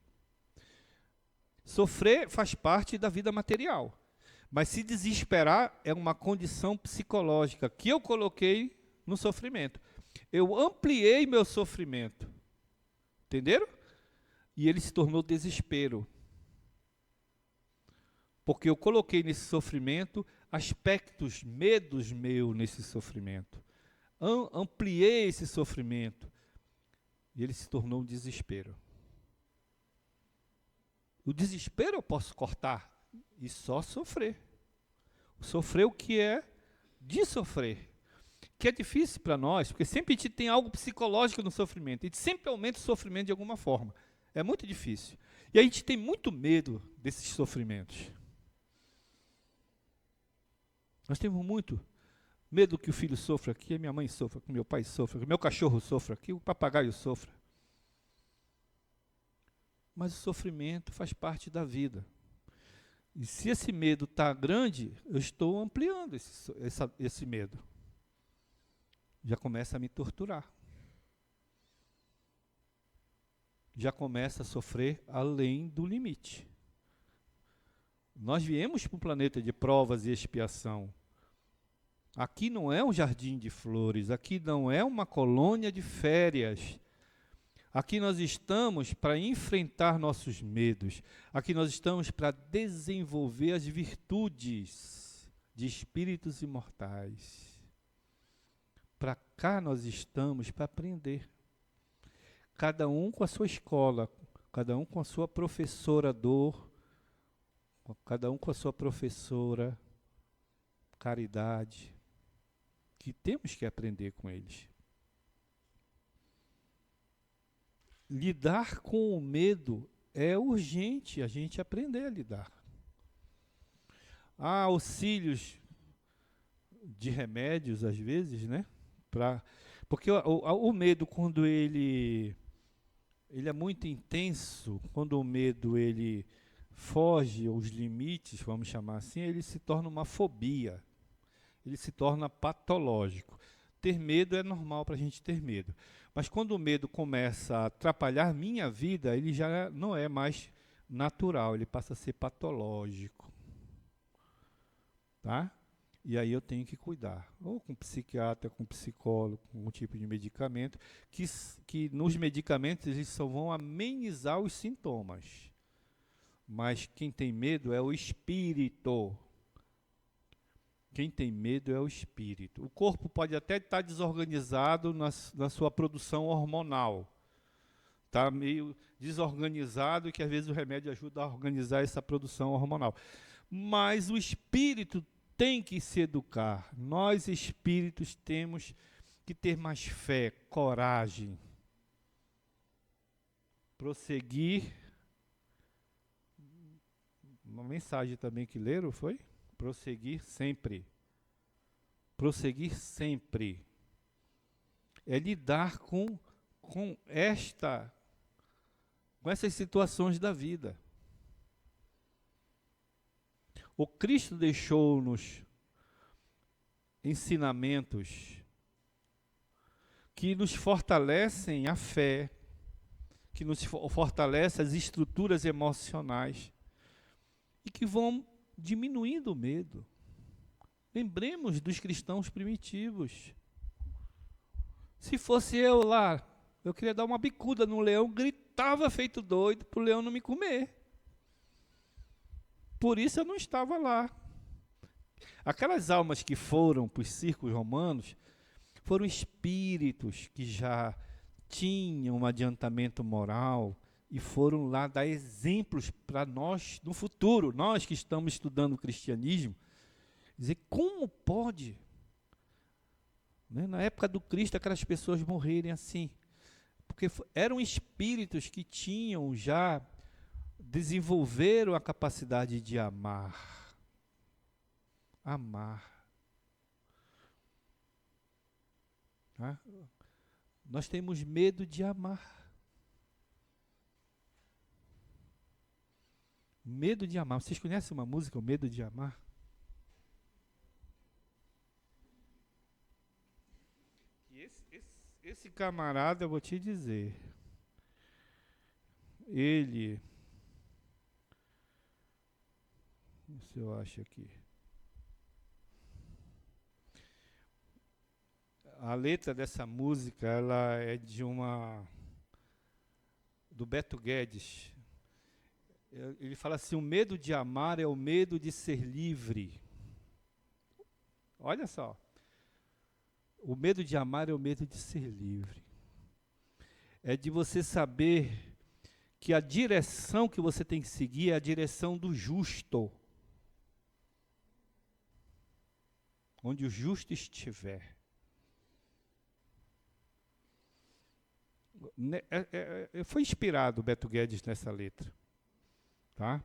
Sofrer faz parte da vida material. Mas se desesperar é uma condição psicológica que eu coloquei no sofrimento. Eu ampliei meu sofrimento. Entenderam? E ele se tornou desespero. Porque eu coloquei nesse sofrimento aspectos, medos meus nesse sofrimento. Ampliei esse sofrimento. E ele se tornou um desespero. O desespero eu posso cortar e só sofrer. Sofrer o que é de sofrer. que é difícil para nós, porque sempre a gente tem algo psicológico no sofrimento, a gente sempre aumenta o sofrimento de alguma forma. É muito difícil. E a gente tem muito medo desses sofrimentos. Nós temos muito medo que o filho sofra, que a minha mãe sofra, que o meu pai sofra, que o meu cachorro sofra, que o papagaio sofra. Mas o sofrimento faz parte da vida. E se esse medo está grande, eu estou ampliando esse medo. Já começa a me torturar. Já começa a sofrer além do limite. Nós viemos para um planeta de provas e expiação. Aqui não é um jardim de flores, aqui não é uma colônia de férias. Aqui nós estamos para enfrentar nossos medos. Aqui nós estamos para desenvolver as virtudes de espíritos imortais. Para cá nós estamos para aprender. Cada um com a sua escola, cada um com a sua professora dor, cada um com a sua professora caridade, que temos que aprender com eles. Lidar com o medo é urgente, a gente aprender a lidar. Há auxílios de remédios, às vezes, né? Porque o medo, quando ele é muito intenso, quando o medo ele foge aos limites, vamos chamar assim, ele se torna uma fobia, ele se torna patológico. Ter medo é normal para a gente ter medo. Mas quando o medo começa a atrapalhar minha vida, ele já não é mais natural, ele passa a ser patológico. Tá? E aí eu tenho que cuidar. Ou com psiquiatra, com psicólogo, com um tipo de medicamento, que nos medicamentos eles só vão amenizar os sintomas. Mas quem tem medo é o espírito. Quem tem medo é o espírito. O corpo pode até estar desorganizado na sua produção hormonal. Está meio desorganizado, que às vezes o remédio ajuda a organizar essa produção hormonal. Mas o espírito tem que se educar. Nós, espíritos, temos que ter mais fé, coragem. Prosseguir. Uma mensagem também que leram, foi? Prosseguir sempre. Prosseguir sempre. É lidar com essas situações da vida. O Cristo deixou-nos ensinamentos que nos fortalecem a fé, que nos fortalecem as estruturas emocionais e que vão diminuindo o medo. Lembremos dos cristãos primitivos. Se fosse eu lá, eu queria dar uma bicuda no leão, gritava feito doido para o leão não me comer. Por isso eu não estava lá. Aquelas almas que foram para os circos romanos foram espíritos que já tinham um adiantamento moral e foram lá dar exemplos para nós no futuro, nós que estamos estudando o cristianismo, dizer como pode, né, na época do Cristo, aquelas pessoas morrerem assim, porque eram espíritos que tinham já, desenvolveram a capacidade de amar. Amar. Tá? Nós temos medo de amar. Medo de amar. Vocês conhecem uma música, o Medo de Amar? E esse camarada, eu vou te dizer, ele, se eu acho aqui, a letra dessa música, ela é do Beto Guedes. Ele fala assim: o medo de amar é o medo de ser livre. Olha só. O medo de amar é o medo de ser livre. É de você saber que a direção que você tem que seguir é a direção do justo. Onde o justo estiver. Foi inspirado o Beto Guedes nessa letra. Tá?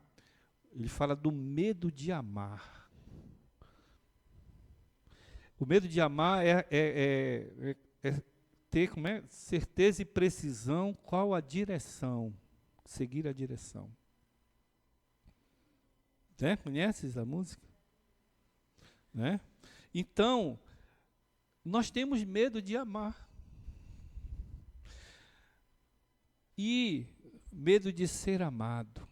Ele fala do medo de amar. O medo de amar é ter certeza e precisão qual a direção, seguir a direção. Né? Conheces a música? Né? Então, nós temos medo de amar. E medo de ser amado.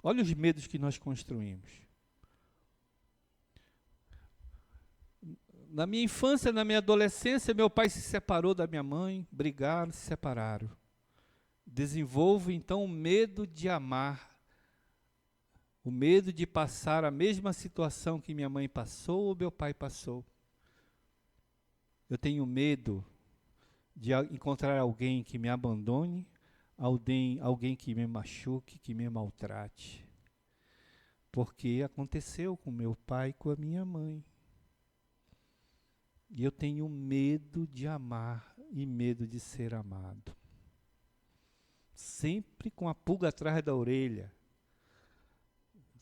Olha os medos que nós construímos. Na minha infância, na minha adolescência, meu pai se separou da minha mãe, brigaram, se separaram. Desenvolvo então o medo de amar. O medo de passar a mesma situação que minha mãe passou ou meu pai passou. Eu tenho medo de encontrar alguém que me abandone, alguém que me machuque, que me maltrate. Porque aconteceu com meu pai e com a minha mãe. E eu tenho medo de amar e medo de ser amado. Sempre com a pulga atrás da orelha.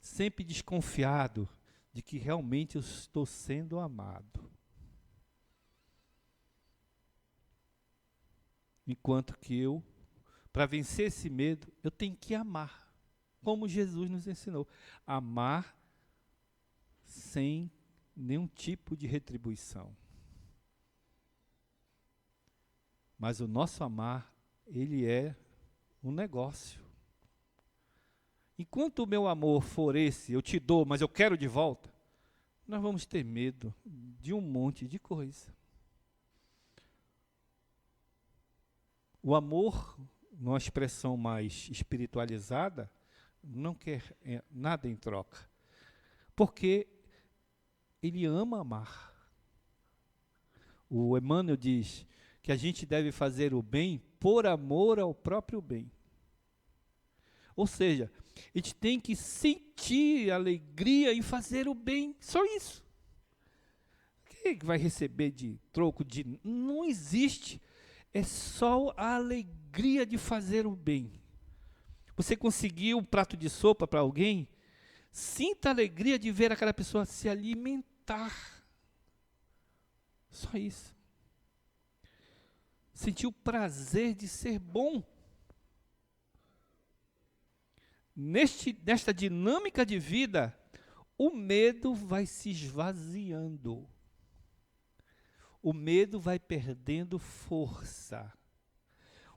Sempre desconfiado de que realmente eu estou sendo amado. Enquanto que para vencer esse medo, eu tenho que amar, como Jesus nos ensinou. Amar sem nenhum tipo de retribuição. Mas o nosso amar, ele é um negócio. Enquanto o meu amor for esse, eu te dou, mas eu quero de volta, nós vamos ter medo de um monte de coisa. O amor, numa expressão mais espiritualizada, não quer nada em troca. Porque ele ama amar. O Emmanuel diz que a gente deve fazer o bem por amor ao próprio bem. Ou seja, a gente tem que sentir alegria em fazer o bem, só isso. O que vai receber de troco? Não existe. É só a alegria de fazer o bem. Você conseguiu um prato de sopa para alguém? Sinta a alegria de ver aquela pessoa se alimentar. Só isso. Sentir o prazer de ser bom. Nesta dinâmica de vida, o medo vai se esvaziando. O medo vai perdendo força.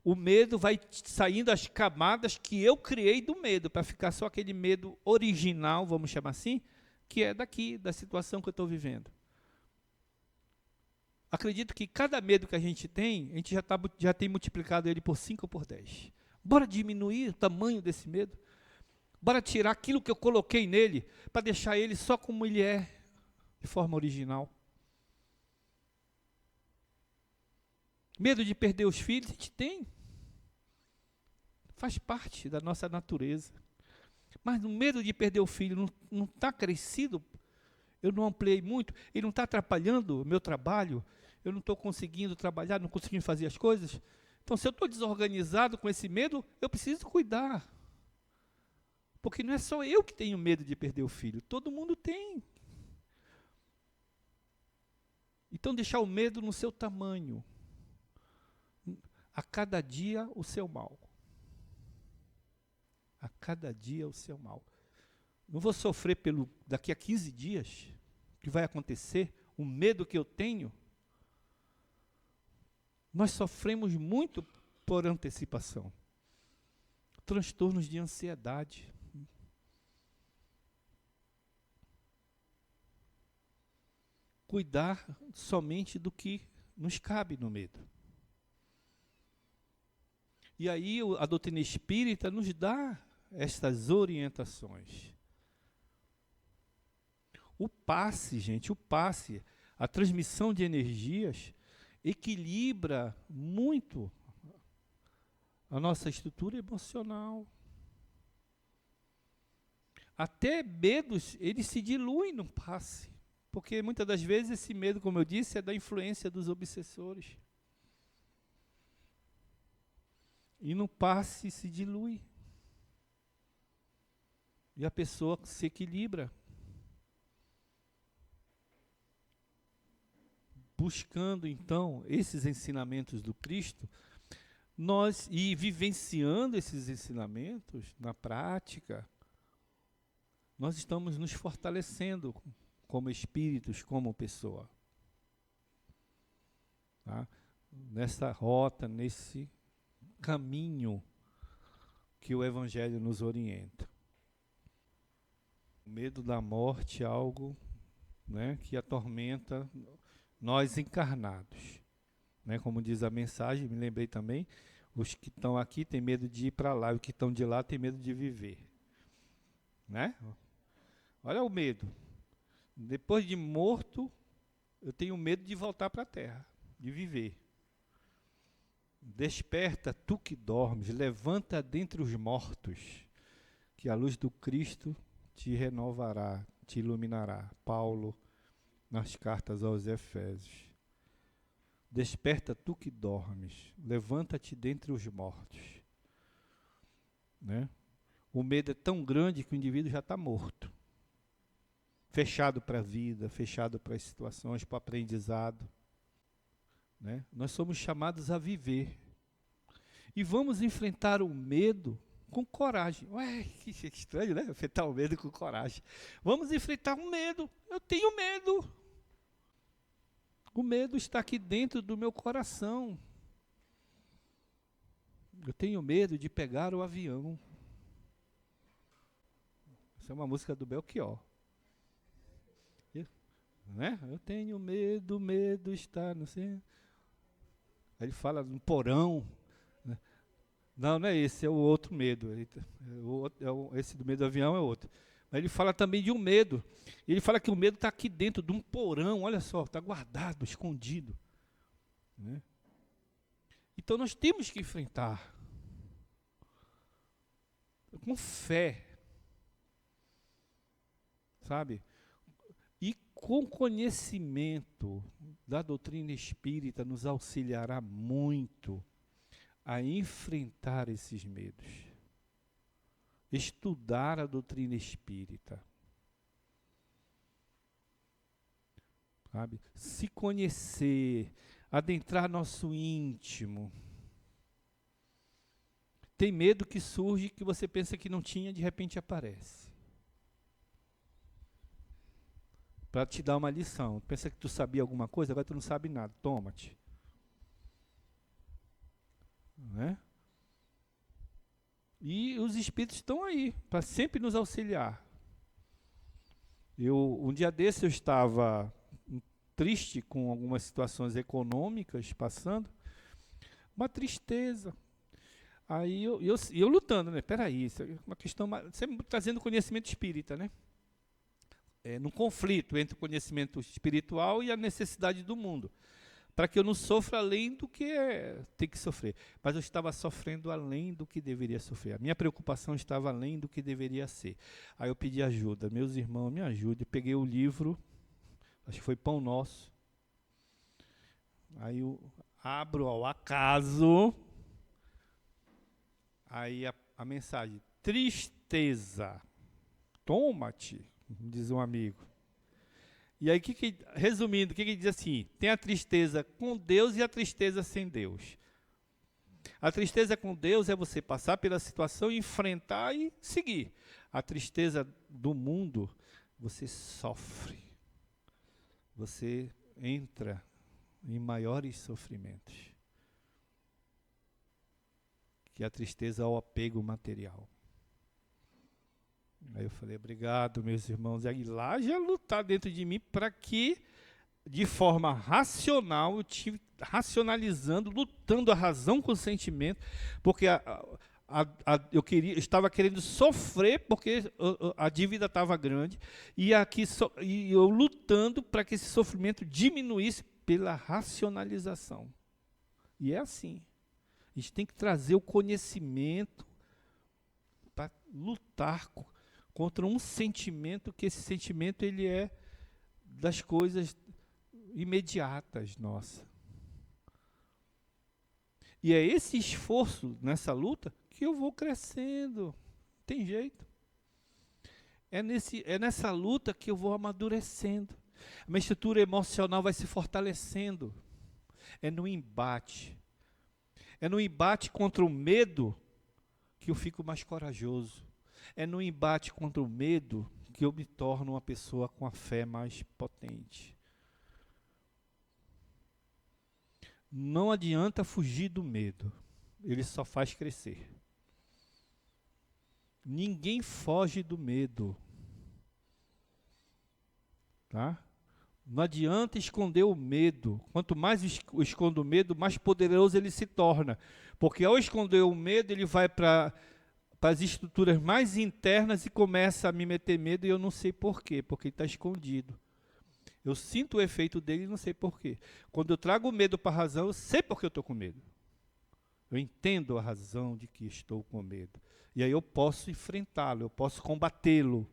O medo vai saindo as camadas que eu criei do medo, para ficar só aquele medo original, vamos chamar assim, que é daqui, da situação que eu estou vivendo. Acredito que cada medo que a gente tem já tem multiplicado ele por 5 ou por 10. Bora diminuir o tamanho desse medo. Bora tirar aquilo que eu coloquei nele, para deixar ele só como ele é, de forma original. Medo de perder os filhos, a gente tem. Faz parte da nossa natureza. Mas o medo de perder o filho não está crescido, eu não ampliei muito, ele não está atrapalhando o meu trabalho, eu não estou conseguindo trabalhar, não conseguindo fazer as coisas. Então, se eu estou desorganizado com esse medo, eu preciso cuidar. Porque não é só eu que tenho medo de perder o filho, todo mundo tem. Então, deixar o medo no seu tamanho. A cada dia o seu mal. A cada dia o seu mal. Não vou sofrer daqui a 15 dias, que vai acontecer, o medo que eu tenho. Nós sofremos muito por antecipação. Transtornos de ansiedade. Cuidar somente do que nos cabe no medo. E aí a doutrina espírita nos dá estas orientações. O passe, gente, a transmissão de energias equilibra muito a nossa estrutura emocional. Até medos, eles se diluem no passe. Porque muitas das vezes esse medo, como eu disse, é da influência dos obsessores. E no passe se dilui. E a pessoa se equilibra. Buscando, então, esses ensinamentos do Cristo, e vivenciando esses ensinamentos na prática, nós estamos nos fortalecendo como espíritos, como pessoa. Tá? Nessa rota, nesse caminho que o Evangelho nos orienta. O medo da morte é algo, né, que atormenta nós encarnados. Né, como diz a mensagem, me lembrei também, os que estão aqui têm medo de ir para lá, e os que estão de lá têm medo de viver. Né? Olha o medo. Depois de morto, eu tenho medo de voltar para a terra, de viver. Desperta, tu que dormes, levanta dentre os mortos, que a luz do Cristo te renovará, te iluminará. Paulo, nas cartas aos Efésios. Desperta, tu que dormes, levanta-te dentre os mortos. Né? O medo é tão grande que o indivíduo já está morto. Fechado para a vida, fechado para as situações, para o aprendizado. Né? Nós somos chamados a viver. E vamos enfrentar o medo com coragem. Ué, que estranho, né? Enfrentar o medo com coragem. Vamos enfrentar o medo. Eu tenho medo. O medo está aqui dentro do meu coração. Eu tenho medo de pegar o avião. Essa é uma música do Belchior. Né? Eu tenho medo, medo está no centro. Aí ele fala no porão. Né? Não, não é esse, é o outro medo. Esse do medo do avião é outro. Mas ele fala também de um medo. Ele fala que o medo está aqui dentro de um porão, olha só, está guardado, escondido. Né? Então nós temos que enfrentar com fé, sabe? E com conhecimento da doutrina espírita nos auxiliará muito a enfrentar esses medos. Estudar a doutrina espírita. Sabe? Se conhecer, adentrar nosso íntimo. Tem medo que surge que você pensa que não tinha, de repente aparece. Para te dar uma lição. Pensa que tu sabia alguma coisa, agora tu não sabe nada. Toma-te. Né? E os espíritos estão aí, para sempre nos auxiliar. Um dia desse eu estava triste com algumas situações econômicas passando, uma tristeza. Aí eu lutando, né? Peraí, isso é uma questão, sempre trazendo conhecimento espírita, né? No conflito entre o conhecimento espiritual e a necessidade do mundo, para que eu não sofra além do que tem que sofrer. Mas eu estava sofrendo além do que deveria sofrer. A minha preocupação estava além do que deveria ser. Aí eu pedi ajuda. Meus irmãos, me ajudem. Peguei o livro, acho que foi Pão Nosso. Aí eu abro ao acaso. Aí a mensagem, tristeza, toma-te, diz um amigo. E aí, resumindo, o que diz assim? Tem a tristeza com Deus e a tristeza sem Deus. A tristeza com Deus é você passar pela situação, enfrentar e seguir. A tristeza do mundo, você sofre. Você entra em maiores sofrimentos. Que a tristeza ao apego material. Aí eu falei, obrigado, meus irmãos. E aí lá já lutar dentro de mim para que, de forma racional, eu tive racionalizando, lutando a razão com o sentimento, porque eu estava querendo sofrer porque a dívida estava grande, e eu lutando para que esse sofrimento diminuísse pela racionalização. E é assim. A gente tem que trazer o conhecimento para lutar contra um sentimento, que esse sentimento ele é das coisas imediatas, nossa. E é esse esforço nessa luta que eu vou crescendo. Tem jeito. É nessa luta que eu vou amadurecendo. A minha estrutura emocional vai se fortalecendo. É no embate. É no embate contra o medo que eu fico mais corajoso. É no embate contra o medo que eu me torno uma pessoa com a fé mais potente. Não adianta fugir do medo. Ele só faz crescer. Ninguém foge do medo. Tá? Não adianta esconder o medo. Quanto mais eu escondo o medo, mais poderoso ele se torna. Porque ao esconder o medo, ele vai para as estruturas mais internas e começa a me meter medo e eu não sei por quê, porque ele está escondido. Eu sinto o efeito dele e não sei por quê. Quando eu trago o medo para a razão, eu sei por que eu estou com medo. Eu entendo a razão de que estou com medo. E aí eu posso enfrentá-lo, eu posso combatê-lo,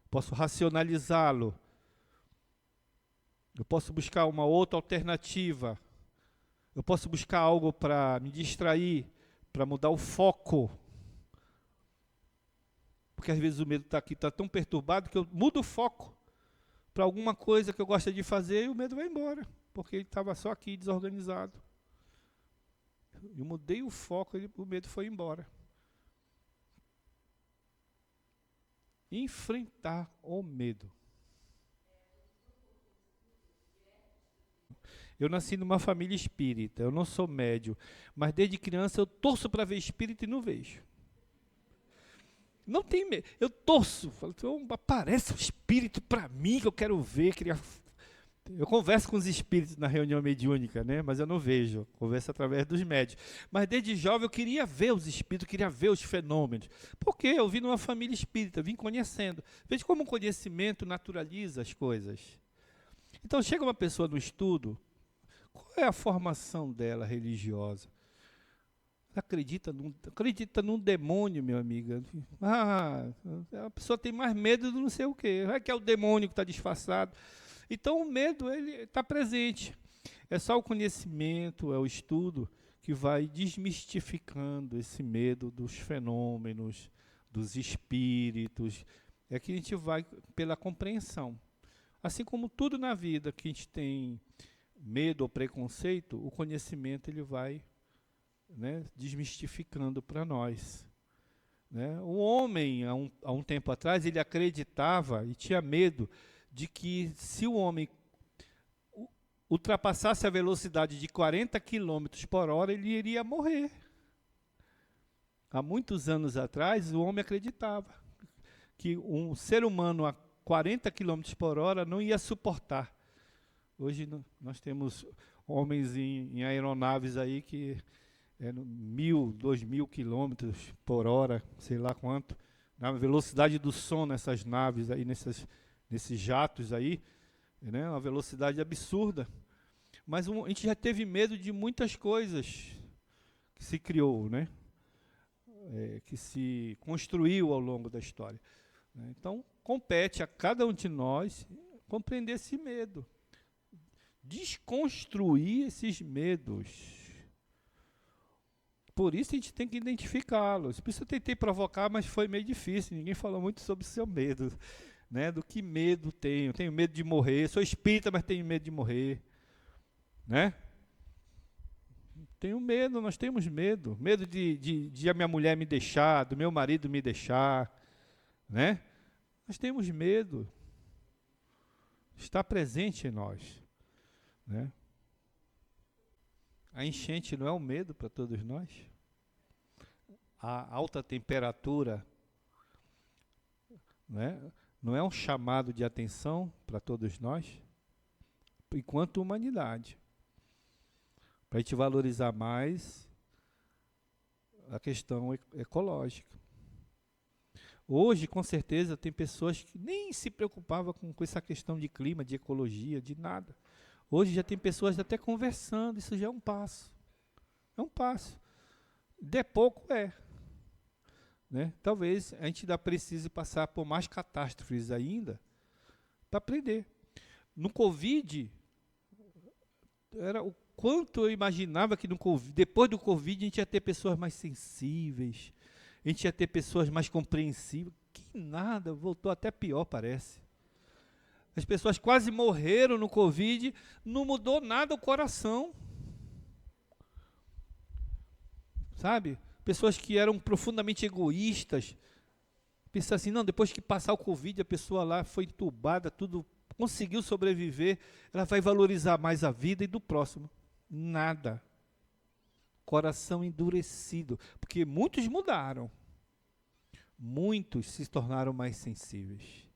posso racionalizá-lo. Eu posso buscar uma outra alternativa. Eu posso buscar algo para me distrair, para mudar o foco. Porque às vezes o medo está aqui, está tão perturbado que eu mudo o foco para alguma coisa que eu gosto de fazer e o medo vai embora. Porque ele estava só aqui desorganizado. Eu mudei o foco e o medo foi embora. Enfrentar o medo. Eu nasci numa família espírita, eu não sou médium, mas desde criança eu torço para ver espírito e não vejo. Não tem medo, eu torço, falo, aparece um espírito para mim que eu quero ver. Eu converso com os espíritos na reunião mediúnica, né? Mas eu não vejo, converso através dos médios. Mas desde jovem eu queria ver os espíritos, queria ver os fenômenos. Porque eu vim numa família espírita, vim conhecendo. Veja como o conhecimento naturaliza as coisas. Então chega uma pessoa no estudo, qual é a formação dela religiosa? Ela acredita num demônio, meu amigo. A pessoa tem mais medo do não sei o quê. Vai que é o demônio que está disfarçado. Então o medo ele está presente. É só o conhecimento, é o estudo que vai desmistificando esse medo dos fenômenos, dos espíritos. É que a gente vai pela compreensão. Assim como tudo na vida que a gente tem medo ou preconceito, o conhecimento ele vai, né, desmistificando para nós. Né? O homem, há um tempo atrás, ele acreditava e tinha medo de que se o homem ultrapassasse a velocidade de 40 km por hora, ele iria morrer. Há muitos anos atrás, o homem acreditava que um ser humano a 40 km por hora não ia suportar. Hoje nós temos homens em aeronaves aí que 1.000, 2.000 km por hora, sei lá quanto, na velocidade do som nessas naves aí, nesses jatos aí, né, uma velocidade absurda. Mas a gente já teve medo de muitas coisas que se criou, né, que se construiu ao longo da história. Né. Então, compete a cada um de nós compreender esse medo. Desconstruir esses medos. Por isso a gente tem que identificá-los. Por isso eu tentei provocar, mas foi meio difícil. Ninguém falou muito sobre o seu medo, né? Do que medo tenho. Tenho medo de morrer. Sou espírita, mas tenho medo de morrer, né? Tenho medo, nós temos medo. Medo de a minha mulher me deixar, do meu marido me deixar, né? Nós temos medo. Está presente em nós. Né? A enchente não é um medo para todos nós? A alta temperatura, né, não é um chamado de atenção para todos nós? Enquanto humanidade. Para a gente valorizar mais a questão ecológica. Hoje, com certeza, tem pessoas que nem se preocupavam com essa questão de clima, de ecologia, de nada. Hoje já tem pessoas até conversando, isso já é um passo. É um passo. De pouco é. Né? Talvez a gente ainda precise passar por mais catástrofes ainda para aprender. No Covid, quanto eu imaginava que depois do Covid a gente ia ter pessoas mais sensíveis, a gente ia ter pessoas mais compreensivas. Que nada, voltou até pior, parece. As pessoas quase morreram no Covid, não mudou nada o coração. Sabe? Pessoas que eram profundamente egoístas, pensam assim, não, depois que passar o Covid, a pessoa lá foi entubada, tudo, conseguiu sobreviver, ela vai valorizar mais a vida e do próximo. Nada. Coração endurecido, porque muitos mudaram. Muitos se tornaram mais sensíveis.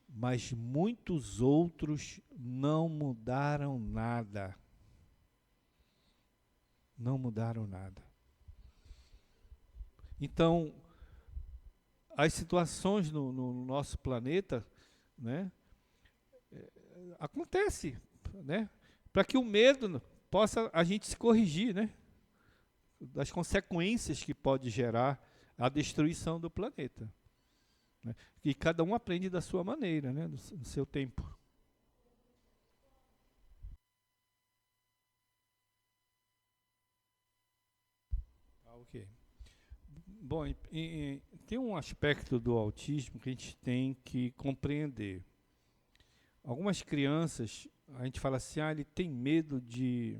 Mas muitos outros não mudaram nada. Não mudaram nada. Então, as situações no nosso planeta, né, acontece, né, para que o medo possa a gente se corrigir, né, das consequências que pode gerar a destruição do planeta, né, e cada um aprende da sua maneira, né, no seu tempo. Ok. Bom, tem um aspecto do autismo que a gente tem que compreender. Algumas crianças, a gente fala assim, ele tem medo de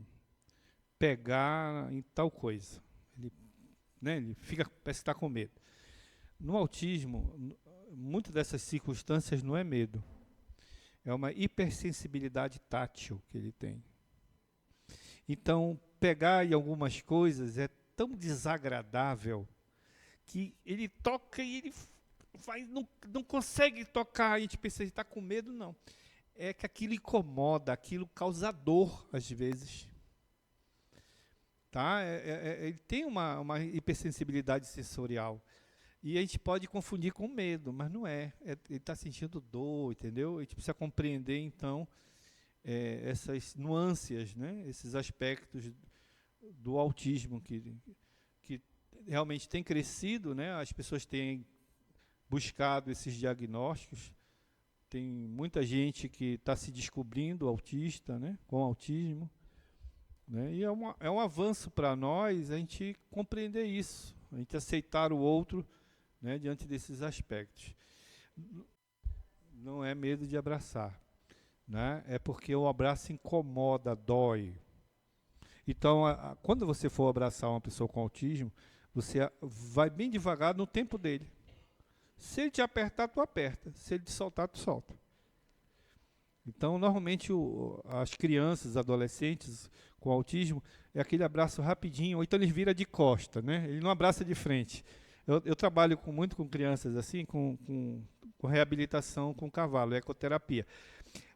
pegar em tal coisa. Ele fica, parece que está com medo. No autismo, muitas dessas circunstâncias não é medo. É uma hipersensibilidade tátil que ele tem. Então, pegar em algumas coisas é tão desagradável que ele toca e ele não consegue tocar. A gente pensa, ele está com medo, não. É que aquilo incomoda, aquilo causa dor, às vezes. Tá? Ele tem uma hipersensibilidade sensorial. E a gente pode confundir com medo, mas não é. Ele está sentindo dor, entendeu? A gente precisa compreender, então, essas nuances, né? Esses aspectos do autismo que realmente tem crescido, né? As pessoas têm buscado esses diagnósticos. Tem muita gente que está se descobrindo autista, né? Com autismo. Né? E é um avanço para nós a gente compreender isso, a gente aceitar o outro, né, diante desses aspectos. Não é medo de abraçar, né? É porque o abraço incomoda, dói. Então, quando você for abraçar uma pessoa com autismo, você vai bem devagar no tempo dele. Se ele te apertar, tu aperta. Se ele te soltar, tu solta. Então, normalmente, as crianças, adolescentes com autismo, é aquele abraço rapidinho, ou então eles viram de costa, né? Ele não abraça de frente. Eu trabalho muito com crianças assim, com reabilitação com cavalo, ecoterapia.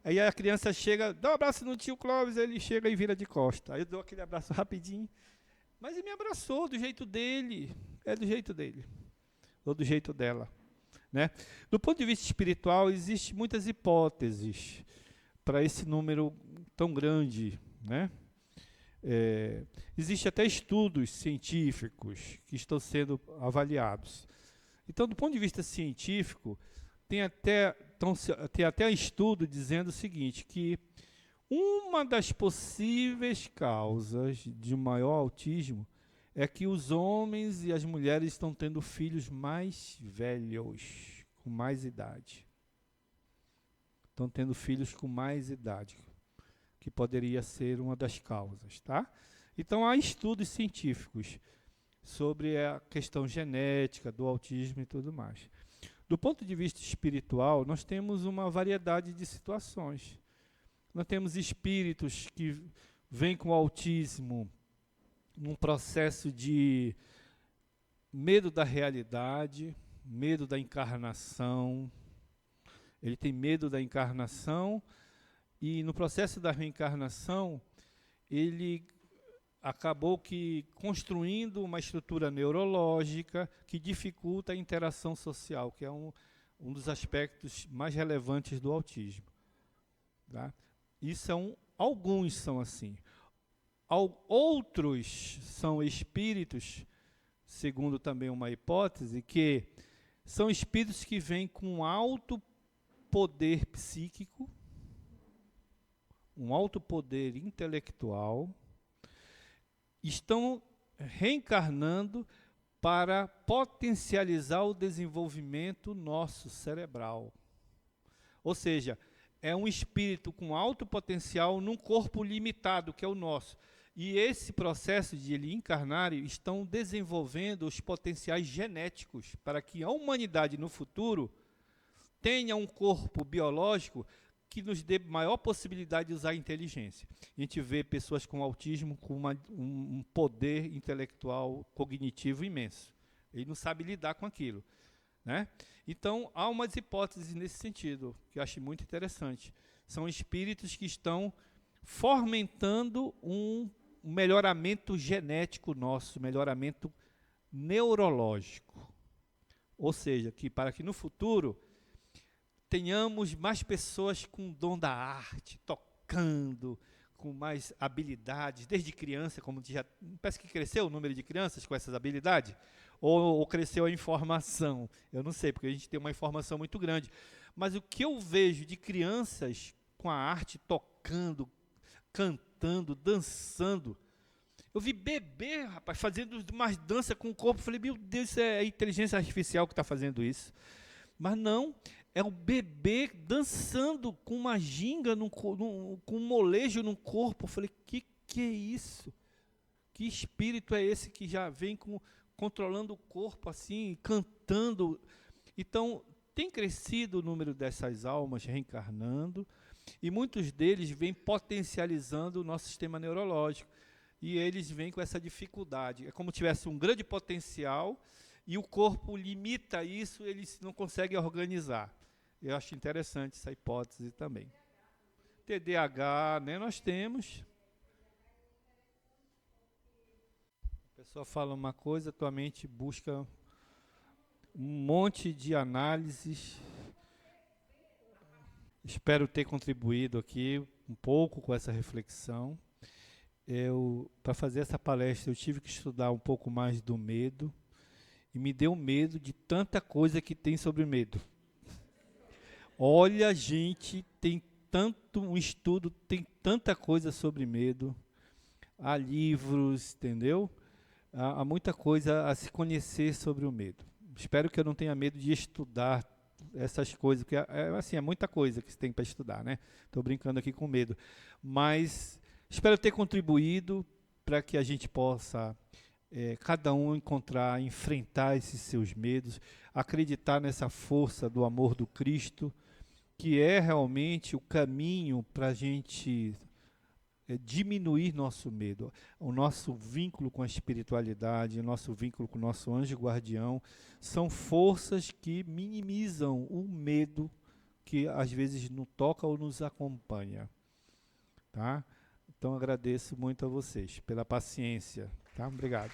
Aí a criança chega, dá um abraço no tio Clóvis, ele chega e vira de costa. Aí eu dou aquele abraço rapidinho. Mas ele me abraçou do jeito dele, do jeito dele, ou do jeito dela. Né? Do ponto de vista espiritual, existem muitas hipóteses para esse número tão grande. Né? Existem até estudos científicos que estão sendo avaliados. Então, do ponto de vista científico, tem até estudo dizendo o seguinte, que uma das possíveis causas de maior autismo é que os homens e as mulheres estão tendo filhos mais velhos, com mais idade. Estão tendo filhos com mais idade, que poderia ser uma das causas, tá? Então, há estudos científicos sobre a questão genética do autismo e tudo mais. Do ponto de vista espiritual, nós temos uma variedade de situações. Nós temos espíritos que vêm com autismo num processo de medo da realidade, medo da encarnação. Ele tem medo da encarnação e no processo da reencarnação ele acabou que construindo uma estrutura neurológica que dificulta a interação social, que é um dos aspectos mais relevantes do autismo. Tá? Alguns são assim. Outros são espíritos, segundo também uma hipótese, que são espíritos que vêm com alto poder psíquico, um alto poder intelectual, estão reencarnando para potencializar o desenvolvimento nosso cerebral. Ou seja, é um espírito com alto potencial num corpo limitado, que é o nosso. E esse processo de ele encarnar, estão desenvolvendo os potenciais genéticos para que a humanidade no futuro tenha um corpo biológico que nos dê maior possibilidade de usar a inteligência. A gente vê pessoas com autismo com um poder intelectual cognitivo imenso. Ele não sabe lidar com aquilo, né? Então, há umas hipóteses nesse sentido, que eu acho muito interessante. São espíritos que estão fomentando um melhoramento genético nosso, melhoramento neurológico. Ou seja, para que no futuro tenhamos mais pessoas com dom da arte, tocando, com mais habilidades, desde criança, como já parece que cresceu o número de crianças com essas habilidades, ou cresceu a informação, eu não sei, porque a gente tem uma informação muito grande. Mas o que eu vejo de crianças com a arte tocando, cantando, dançando, eu vi bebê, rapaz, fazendo mais dança com o corpo, falei, meu Deus, isso é a inteligência artificial que está fazendo isso. Mas não, é o bebê dançando com uma ginga, com um molejo no corpo. Eu falei, que é isso? Que espírito é esse que já vem controlando o corpo assim, cantando? Então, tem crescido o número dessas almas reencarnando, e muitos deles vêm potencializando o nosso sistema neurológico. E eles vêm com essa dificuldade. É como se tivesse um grande potencial, e o corpo limita isso, eles não conseguem organizar. Eu acho interessante essa hipótese também. TDAH, né, nós temos. A pessoa fala uma coisa, tua mente busca um monte de análises. Espero ter contribuído aqui um pouco com essa reflexão. Para fazer essa palestra, eu tive que estudar um pouco mais do medo. E me deu medo de tanta coisa que tem sobre medo. Olha, gente, tem tanto um estudo, tem tanta coisa sobre medo. Há livros, entendeu? Há muita coisa a se conhecer sobre o medo. Espero que eu não tenha medo de estudar essas coisas, porque assim, é muita coisa que se tem para estudar, né? Estou brincando aqui com medo. Mas espero ter contribuído para que a gente possa... cada um enfrentar esses seus medos, acreditar nessa força do amor do Cristo, que é realmente o caminho para a gente diminuir nosso medo. O nosso vínculo com a espiritualidade, o nosso vínculo com o nosso anjo guardião, são forças que minimizam o medo que às vezes nos toca ou nos acompanha. Tá? Então agradeço muito a vocês pela paciência. Tá? Obrigado.